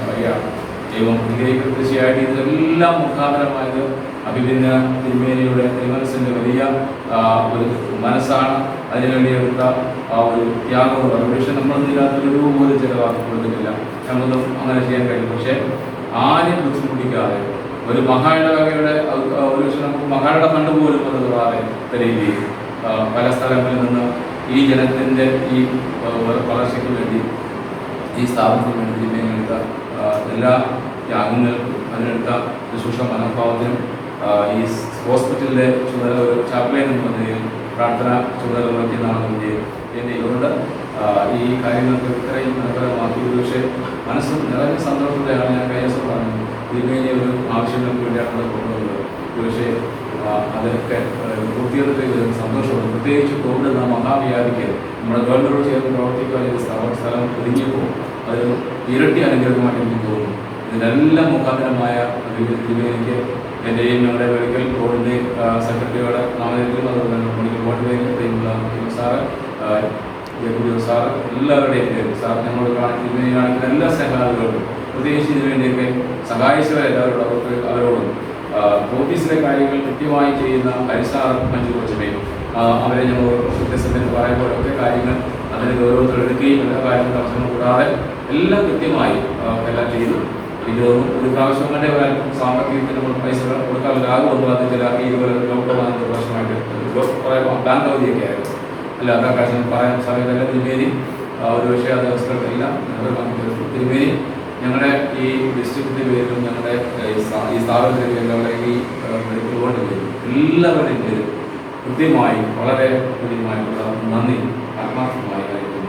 പറയുകയാണ്. ദൈവം തീർച്ചയായിട്ടും ഇതിലെല്ലാം മുഖാന്തരമായത് അഭിപിന്ന തിരുമേനിയുടെ തിരുമനസിൻ്റെ വലിയ ഒരു മനസ്സാണ്. അതിനുവേണ്ടി എടുത്ത ആ ഒരു ത്യാഗം പക്ഷേ നമ്മളൊന്നും ഇതിനകത്ത് ഒരു പോലും ചിലവാക്കി കൊടുത്തിട്ടില്ല, നമുക്കൊന്നും അങ്ങനെ ചെയ്യാൻ കഴിയും. പക്ഷേ ആരും ബുദ്ധിമുട്ടിക്കാതെ ഒരു മഹായിടവകയുടെ ഒരു പക്ഷേ നമുക്ക് മഹായിട കണ്ടു പോലും അത് തൊടാതെ രീതിയിൽ പല സ്ഥലങ്ങളിൽ നിന്ന് ഈ ജനത്തിൻ്റെ ഈ വളർച്ചയ്ക്ക് വേണ്ടി ഈ സ്ഥാപനത്തിന് വേണ്ടി തിരുമേനിയെടുത്ത എല്ലാ ത്യാഗങ്ങൾക്കും അതിനെടുത്ത ശുശ്രൂഷ മനോഭാവത്തിനും ഈ ഹോസ്പിറ്റലിലെ ചുമതല ഒരു ചാപ്ലൈൻ എന്ന നിലയിൽ പ്രാർത്ഥന ചുമതല വഹിക്കുന്നതാണെന്ന് എന്നെ ഇതുകൊണ്ട് ഈ കാര്യങ്ങൾക്ക് ഇത്രയും മനോഹരമാക്കി. പക്ഷേ മനസ്സും നിറഞ്ഞ സന്തോഷത്തോടെയാണ് ഞാൻ കഴിഞ്ഞ ദിവസം പറഞ്ഞത്, തിരുമേനി ഒരു ആവശ്യങ്ങൾക്ക് വേണ്ടിയാണ് കൊണ്ടുവന്നത്. പക്ഷേ അതൊക്കെ പൂർത്തീകരണത്തിൽ സന്തോഷമുണ്ട്. പ്രത്യേകിച്ച് കോവിഡ് എന്ന മഹാവ്യാധിക്ക് നമ്മുടെ ഗവൺമെൻറ്റോട് ചേർന്ന് പ്രവർത്തിക്കാൻ സ്ഥലം ഒതുങ്ങിയപ്പോൾ അതൊരു ഇരട്ടി അനുഗ്രഹമായിട്ട് എനിക്ക് തോന്നുന്നു. ഇതിനെല്ലാം മുഖാന്തരമായ തിരുമേനിക്ക് എൻ്റെയും ഞങ്ങളുടെ മെഡിക്കൽ ബോർഡിൻ്റെ സെക്രട്ടറിയോട് നാമനിർദ്ദേശം, അതുപോലെ തന്നെ മെഡിക്കൽ ബോർഡിലേക്ക് സാറ് സാറ് എല്ലാവരുടെയും പേര് സാർ ഞങ്ങളോട് തിരുമേനി കാണിക്കുന്ന എല്ലാ സഹായികൾക്കും പ്രത്യേകിച്ച് ഇതിനുവേണ്ടിയൊക്കെ സഹായിച്ചവരെല്ലാവരോടും അവരോടും ഓഫീസിലെ കാര്യങ്ങൾ കൃത്യമായി ചെയ്യുന്ന ഹരിസാർ മഞ്ജു കൊച്ചമയും അവരെ ഞങ്ങൾ വ്യത്യസ്തത്തിന് പറയുമ്പോഴൊക്കെ കാര്യങ്ങൾ അതിന് ഗൗരവത്തിലെടുക്കുകയും എല്ലാ കാര്യങ്ങളും തടസ്സങ്ങൾ കൂടാതെ എല്ലാം കൃത്യമായി എല്ലാം ചെയ്തു. ഇത് ഒരു പ്രാവശ്യം തന്നെ സാമ്പത്തികത്തിന് നമ്മൾ പൈസ കൊടുക്കാനുണ്ടാകുമെന്ന് അത് ചില ഈ ലോക്ക്ഡൗൺ പ്രശ്നമായിട്ട് കുറേ ബാങ്ക് അവധിയൊക്കെ ആയിരുന്നു. അല്ലാത്ത കാര്യം പറയാൻ സമയത്തെല്ലാം തിരുമേനി ഒരു പക്ഷേ ആ ദിവസങ്ങൾക്കെല്ലാം തിരുമേനി ഞങ്ങളുടെ ഈ ഡിസ്ട്രിക്റ്റിൻ്റെ പേരിലും ഞങ്ങളുടെ ഈ സ്ഥാപനത്തിൻ്റെ പേരിലും അവിടെ ഈ മെഡിക്കൽ ബോർഡിൻ്റെ പേരും എല്ലാവരുടെയും പേരും കൃത്യമായി വളരെ കൃത്യമായിട്ടുള്ള നന്ദി ആത്മാർത്ഥമായി അറിയിക്കുന്നു.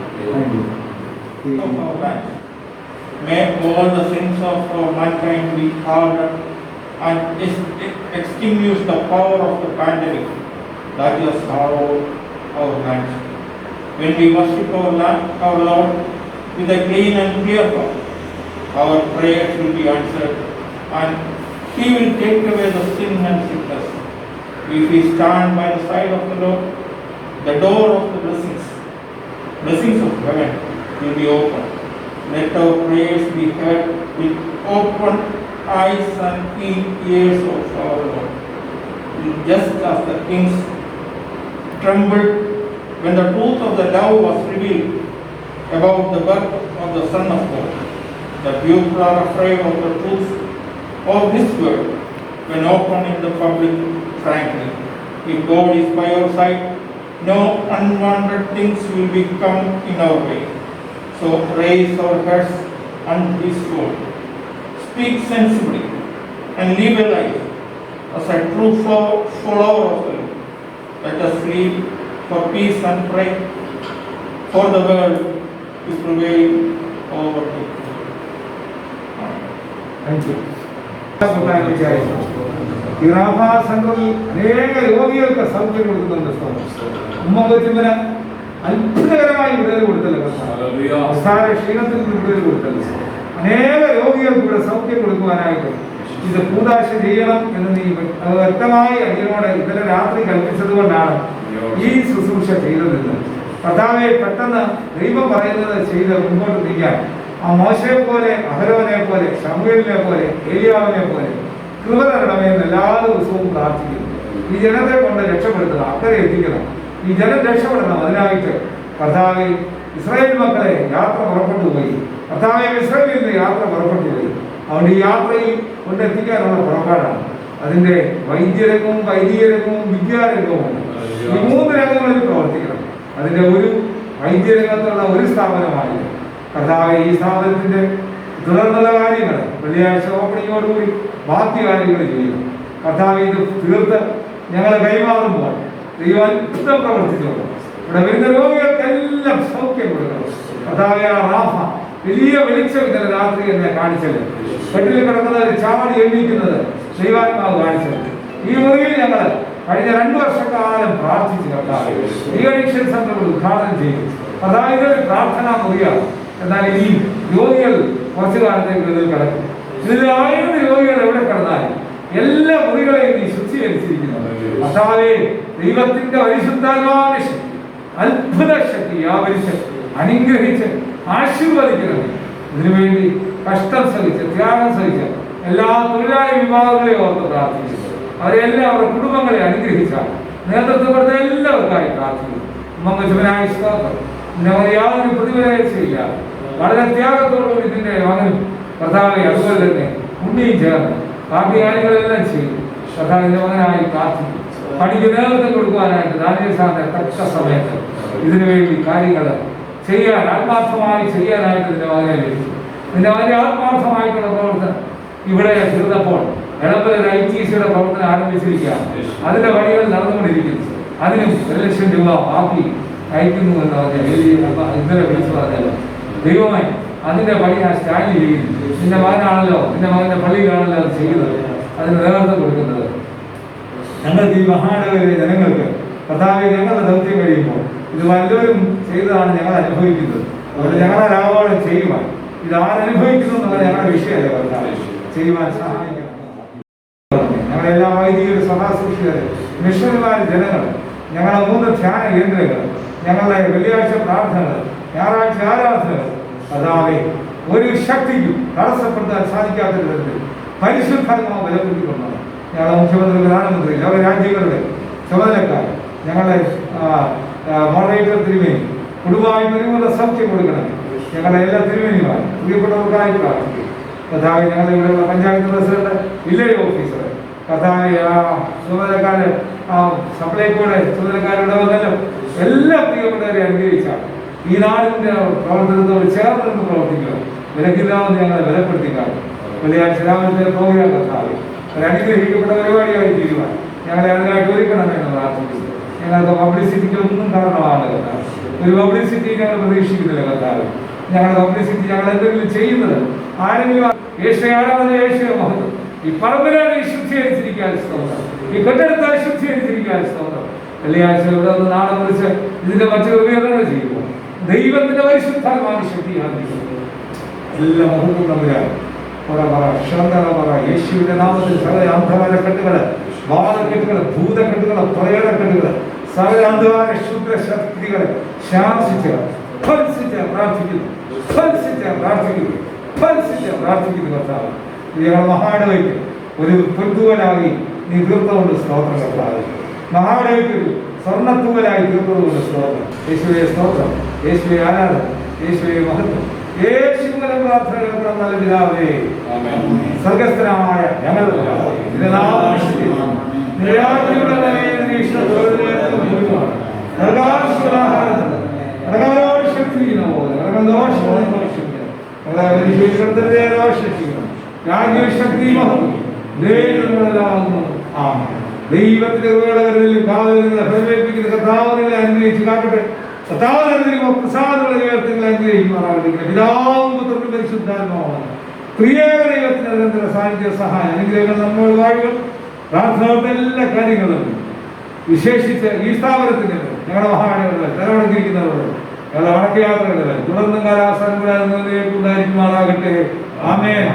May all the sins of mankind be pardoned and extinguish the power of the pandemic that has sorrowed our lands. When we worship our Lord with a clean and clear heart, our prayers will be answered and He will take away the sin and sickness. If we stand by the side of the Lord, the door of the blessings of heaven will be open. Let our prayers be heard with open eyes and ears of our Lord. Just as the kings trembled when the truth of the dove was revealed about the birth of the Son of God, the people are afraid of the truth of this word when opened in the public frankly. If God is by our side, no unwanted things will become in our way. So raise our heads unto His word. Speak sensibly and live a life as a true follower of the Lord. Let us live for peace and pray for the world to prevail over it. Thank you. ഇറാഫാ സംഘം അനേക രോഗികൾക്ക് സൗഖ്യം കൊടുക്കുന്നുണ്ട്. ഉമ്മത്തിന് അത്ഭുതകരമായി വിടുതൽ കൊടുത്തല്ലോ, അവസാന ക്ഷീണത്തിൽ നിന്ന് വിടുതൽ കൊടുത്തല്ലോ. അനേക രോഗികൾക്ക് ഇവിടെ സൗഖ്യം കൊടുക്കുവാനായിട്ട് ഇത് കൂദാശ ചെയ്യണം എന്ന് നീ വ്യക്തമായി അടിയനോട് ഇന്നലെ രാത്രി കൽപ്പിച്ചത് കൊണ്ടാണ് ഈ ശുശ്രൂഷ ചെയ്തതെന്ന്. കർത്താവെ, പെട്ടെന്ന് ദൈവം പറയുന്നത് ചെയ്ത് മുൻപോട്ട് നീക്കാൻ ആ മോശയെ പോലെ, അഹരോനെ പോലെ, ശമൂവേലിനെ പോലെ, ഏലിയാവിനെ പോലെ കൃപ തരണമെന്ന് എല്ലാ ദിവസവും പ്രാർത്ഥിക്കുന്നു. ഈ ജനത്തെ കൊണ്ട് രക്ഷപ്പെടുത്തുക, അക്കരെ എത്തിക്കണം. ഈ ജനം രക്ഷപ്പെടണം. അതിനായിട്ട് കർത്താവെ, ഇസ്രായേൽ മക്കളെ യാത്ര പുറപ്പെട്ടു പോയി. കർത്താവെ, ഇസ്രായേലിൽ നിന്ന് യാത്ര പുറപ്പെട്ടു പോയി. അതുകൊണ്ട് ഈ യാത്രയിൽ കൊണ്ടെത്തിക്കാനുള്ള പുറപ്പാടാണ്. അതിന്റെ വൈദ്യരംഗവും വൈദികരംഗവും വിദ്യാരംഗവും ഈ 3 രംഗങ്ങളിൽ പ്രവർത്തിക്കണം. അതിന്റെ ഒരു വൈദ്യരംഗത്തുള്ള ഒരു സ്ഥാപനമായിരുന്നു കർത്താവെ. ഈ സ്ഥാപനത്തിന്റെ തുടർന്നുള്ള കാര്യങ്ങൾ വെള്ളിയാഴ്ച ഓപ്പണിങ്ങോടുകൂടി ബാക്കി കാര്യങ്ങൾ ചെയ്യണം. കർത്താവെ, ഇത് തീർത്ത് ഞങ്ങളെ കൈമാറുമ്പോൾ ദൈവം യുദ്ധം പ്രവർത്തിച്ചോളൂ. ഇവിടെ വരുന്ന രോഗികൾക്കെല്ലാം സൗഖ്യം കൊടുക്കണം. കർത്താവെ, ആ റാഫ വലിയ വെളിച്ചം ഇന്നലെ രാത്രി എന്നെ കാണിച്ചത്, കെട്ടിൽ കിടക്കുന്നത് ചാടി എഴുതിക്കുന്നത് ദൈവാത്മാവ് കാണിച്ചത്. ഈ മുറിയിൽ ഞങ്ങൾ കഴിഞ്ഞ 2 വർഷക്കാലം പ്രാർത്ഥിച്ചു. കർത്താവെ, ഡീഅഡിക്ഷൻ സെന്റർ ഉദ്ഘാടനം ചെയ്തു. അതായത് പ്രാർത്ഥനാ മുറിയാണ്. എന്നാൽ ഈ രോഗികൾ കുറച്ചു കാലത്തേക്ക് ഇതിൽ കിടക്കും. ഇതിൽ 1000 രോഗികൾ എവിടെ കിടന്നാലും എല്ലാ മുറികളെയും നീ ശുദ്ധീകരിച്ചിരിക്കുന്നു. കർത്താവേ, ദൈവത്തിന്റെ പരിശുദ്ധാത്മാവിന്റെ ശക്തി, അത്ഭുത ശക്തി വ്യാപരിച്ച് അനുഗ്രഹിച്ച് ആശീർവദിക്കണം. ഇതിനുവേണ്ടി കഷ്ടം സഹിച്ച്, ത്യാഗം സഹിച്ച് എല്ലാ തൊഴിലാളി വിഭാഗങ്ങളെയും ഓർത്ത് പ്രാർത്ഥിക്കുന്നു. അവരെല്ലാം അവരുടെ കുടുംബങ്ങളെ അനുഗ്രഹിച്ചാൽ നേതൃത്വം കൊടുത്ത എല്ലാവർക്കായി പ്രാർത്ഥിക്കുന്നു. മംഗളനായ യാതൊരു പ്രതിഫലയില്ല. വളരെ ത്യാഗത്തോടും ഇതിന്റെ മകനും കർത്താവെ, അതുപോലെ തന്നെ ഉണ്ണിയും ചേർന്ന് ബാക്കി കാര്യങ്ങളെല്ലാം ചെയ്തു. കർത്താവിന്റെ മകനായി പ്രാർത്ഥിക്കും. പണിക്ക് നേതൃത്വം കൊടുക്കുവാനായിട്ട് ദാനിയേൽ സാറിന്റെ തക്ക സമയത്ത് ഇതിനുവേണ്ടി കാര്യങ്ങൾ ചെയ്യാൻ, ആത്മാർത്ഥമായി ചെയ്യാനായിട്ട് ഇതിന്റെ മകനെ ലഭിച്ചു. ഇതിന്റെ മകനെ ആത്മാർത്ഥമായിട്ടുള്ള പ്രവർത്തനം ഇവിടെ ചെറുതപ്പോൾ എളമ്പലൂർ ITCയുടെ പ്രവർത്തനം ആരംഭിച്ചിരിക്കുകയാണ്. അതിന്റെ പണികൾ നടന്നുകൊണ്ടിരിക്കുന്നു. അതിനും 1 ലക്ഷം രൂപ ബാക്കി അയക്കുന്നു എന്ന് പറഞ്ഞാൽ ഇന്നലെ വിളിച്ചു പറഞ്ഞല്ലോ. ദൈവമായി അതിന്റെ പണി ആ സ്റ്റാൻഡ് ചെയ്യുന്നു. നിന്റെ മകനാണല്ലോ, നിന്റെ മകന്റെ പള്ളിയിലാണല്ലോ അത് ചെയ്യുന്നത്, അതിന് നേതൃത്വം കൊടുക്കുന്നത്. ഞങ്ങൾക്ക് ഈ മഹാനഗരിലെ ജനങ്ങൾക്ക് കർത്താവെ, ഞങ്ങളുടെ ദൗത്യം കഴിയുമ്പോൾ ഇത് വല്ലവരും ചെയ്തതാണ് ഞങ്ങൾ അനുഭവിക്കുന്നത്. അതുകൊണ്ട് ഞങ്ങളെ ലാഭം ചെയ്യുവാൻ ഇത് ആരനുഭവിക്കുന്നു എന്നുള്ള ഞങ്ങളുടെ വിഷയമല്ലേ കർത്താവെ, ചെയ്യുവാൻ സഹായിക്കണം. ഞങ്ങളെല്ലാ വൈദികരും, സഭാശുശ്രൂഷകര്, മിഷണറിമാർ, ജനങ്ങൾ, ഞങ്ങളുടെ 3 ധ്യാന കേന്ദ്രങ്ങൾ, ഞങ്ങളുടെ വെള്ളിയാഴ്ച പ്രാർത്ഥനകൾ, ഞായറാഴ്ച ആരാധനകൾ കർത്താവെ, ഒരു ശക്തിക്കും തടസ്സപ്പെടുത്താൻ സാധിക്കാത്ത വിധത്തിൽ പരിശുദ്ധാത്മാവ് ബലപ്പെടുത്തിക്കൊണ്ടാണ് ഞങ്ങളുടെ മുഖ്യമന്ത്രി, പ്രധാനമന്ത്രി, ലോകരാജ്യങ്ങളുടെ ചുമതലക്കാർ, ഞങ്ങളുടെ മോഡറേറ്റർ തിരുമേനി, കുടുംബമായി പരിപൂർണ്ണ സൗഖ്യം കൊടുക്കണം. ഞങ്ങളുടെ എല്ലാ തിരുമേനിമാരും പ്രിയപ്പെട്ടവർക്കായി പ്രാർത്ഥിക്കും. കർത്താവെ, ഞങ്ങളുടെ ഇവിടെയുള്ള പഞ്ചായത്ത് പ്രസിഡന്റ്, വില്ലേജ് ഓഫീസർ, കർത്താവെ, ചുമതലക്കാര്, സപ്ലൈകോയുടെ ചുമതലക്കാരുടെ വന്നല്ലോ എല്ലാ പ്രിയപ്പെട്ടവരെ അനുഗ്രഹിച്ചാൽ ഈ നാടിന്റെ പ്രവർത്തനത്തോട് ചേർന്ന് പ്രവർത്തിക്കുക. വിലക്കില്ലാമെന്ന് ഞങ്ങളെ ബലപ്പെടുത്തിക്കാണ്. വെള്ളിയാഴ്ച രാവിലത്തെ പ്രോഗ്രാം കർത്താവെ ഒരു അനുഗ്രഹിക്കപ്പെട്ട പരിപാടിയായി തീരുവാൻ ഞങ്ങളെ അതിനായിട്ട് ഒരുക്കണമെന്ന് പ്രാർത്ഥിക്കുന്നു. ഞങ്ങൾക്ക് പബ്ലിസിറ്റിക്ക് ഒന്നും കാരണമാണ് കർത്താവ്. ഒരു പബ്ലിസിറ്റി ഞങ്ങൾ പ്രതീക്ഷിക്കുന്നില്ല കർത്താവ്. ഞങ്ങളുടെ പബ്ലിസിറ്റി ഞങ്ങൾ എന്തെങ്കിലും ചെയ്യുന്നത് ആരെങ്കിലും ആരാധന, മഹത്വം, ഈ പറമ്പിനെ ശുദ്ധീകരിച്ചിരിക്കാൻ സ്തോത്രം, ഈ കെട്ടിടത്തെ ശുദ്ധീകരിച്ചിരിക്കാൻ സ്തോത്രം. വെള്ളിയാഴ്ച ഇവിടെ നിന്ന് നാളെ കുറിച്ച് ഇതിന്റെ മറ്റൊരു ഉപയോഗങ്ങൾ ചെയ്യുമ്പോൾ ദൈവത്തിന്റെ പരിശുദ്ധാത്മാവിനെ ശക്തിയാണ്. എല്ലാ മഹത്വം തമ്പുരാൻ യേശുവിന്റെ നാമത്തിൽ സകല അന്ധകാര കെട്ടുകള്, വാദക്കെട്ടുകള്, ഭൂതക്കെട്ടുകള്, പ്രേതക്കെട്ടുകള്, സകല അന്ധകാര ക്ഷുദ്ര ശക്തികളെ ശാസിച്ച് പ്രാർത്ഥിക്കുന്നു കർത്താവ്. ഞങ്ങൾ മഹാടവയ്ക്ക് ഒരു പൊൻതൂവലായി നീ തീർത്തുകൊണ്ട് സ്തോത്രം കർത്താവ്. മഹാടവയ്ക്ക് ഒരു സ്വർണ്ണത്തൂവലായി തീർത്തതുകൊണ്ട് സ്തോത്രം. യേശുവെ സ്തോത്രം, യേശുവെ ആരാധന, യേശുവെ മഹത്വം, യേശുവിന്റെ പ്രാർത്ഥന കേൾക്കണം നല്ല പിതാവേ. സ്വർഗസ്ഥനായ ഞങ്ങളുടെ ദൈവത്തിന്റെ അനുഗ്രഹിച്ച് കാക്കട്ടെ. പ്രസാദമുള്ള ദൈവത്തിനെ അനുഗ്രഹിക്കുമാറാകട്ടെ. പിതാവും പുത്രനും പരിശുദ്ധാത്മാവാണ് പ്രിയേക ദൈവത്തിന് നിരന്തര സാന്നിധ്യ സഹായം അനുഗ്രഹങ്ങൾ നമ്മൾ വാഴുകൾ. പ്രാർത്ഥനകളുടെ എല്ലാ കാര്യങ്ങളും വിശേഷിച്ച് ഈ സ്ഥാപനത്തിന് ഞങ്ങളുടെ മഹാനഗരങ്ങൾ തലവണക്കിരിക്കുന്നവർ ഞങ്ങളുടെ വടക്കയാത്രകളിൽ തുടർന്നും കാലാവസ്ഥാനം ഉണ്ടായിരിക്കുമാറാകട്ടെ. ആമേൻ.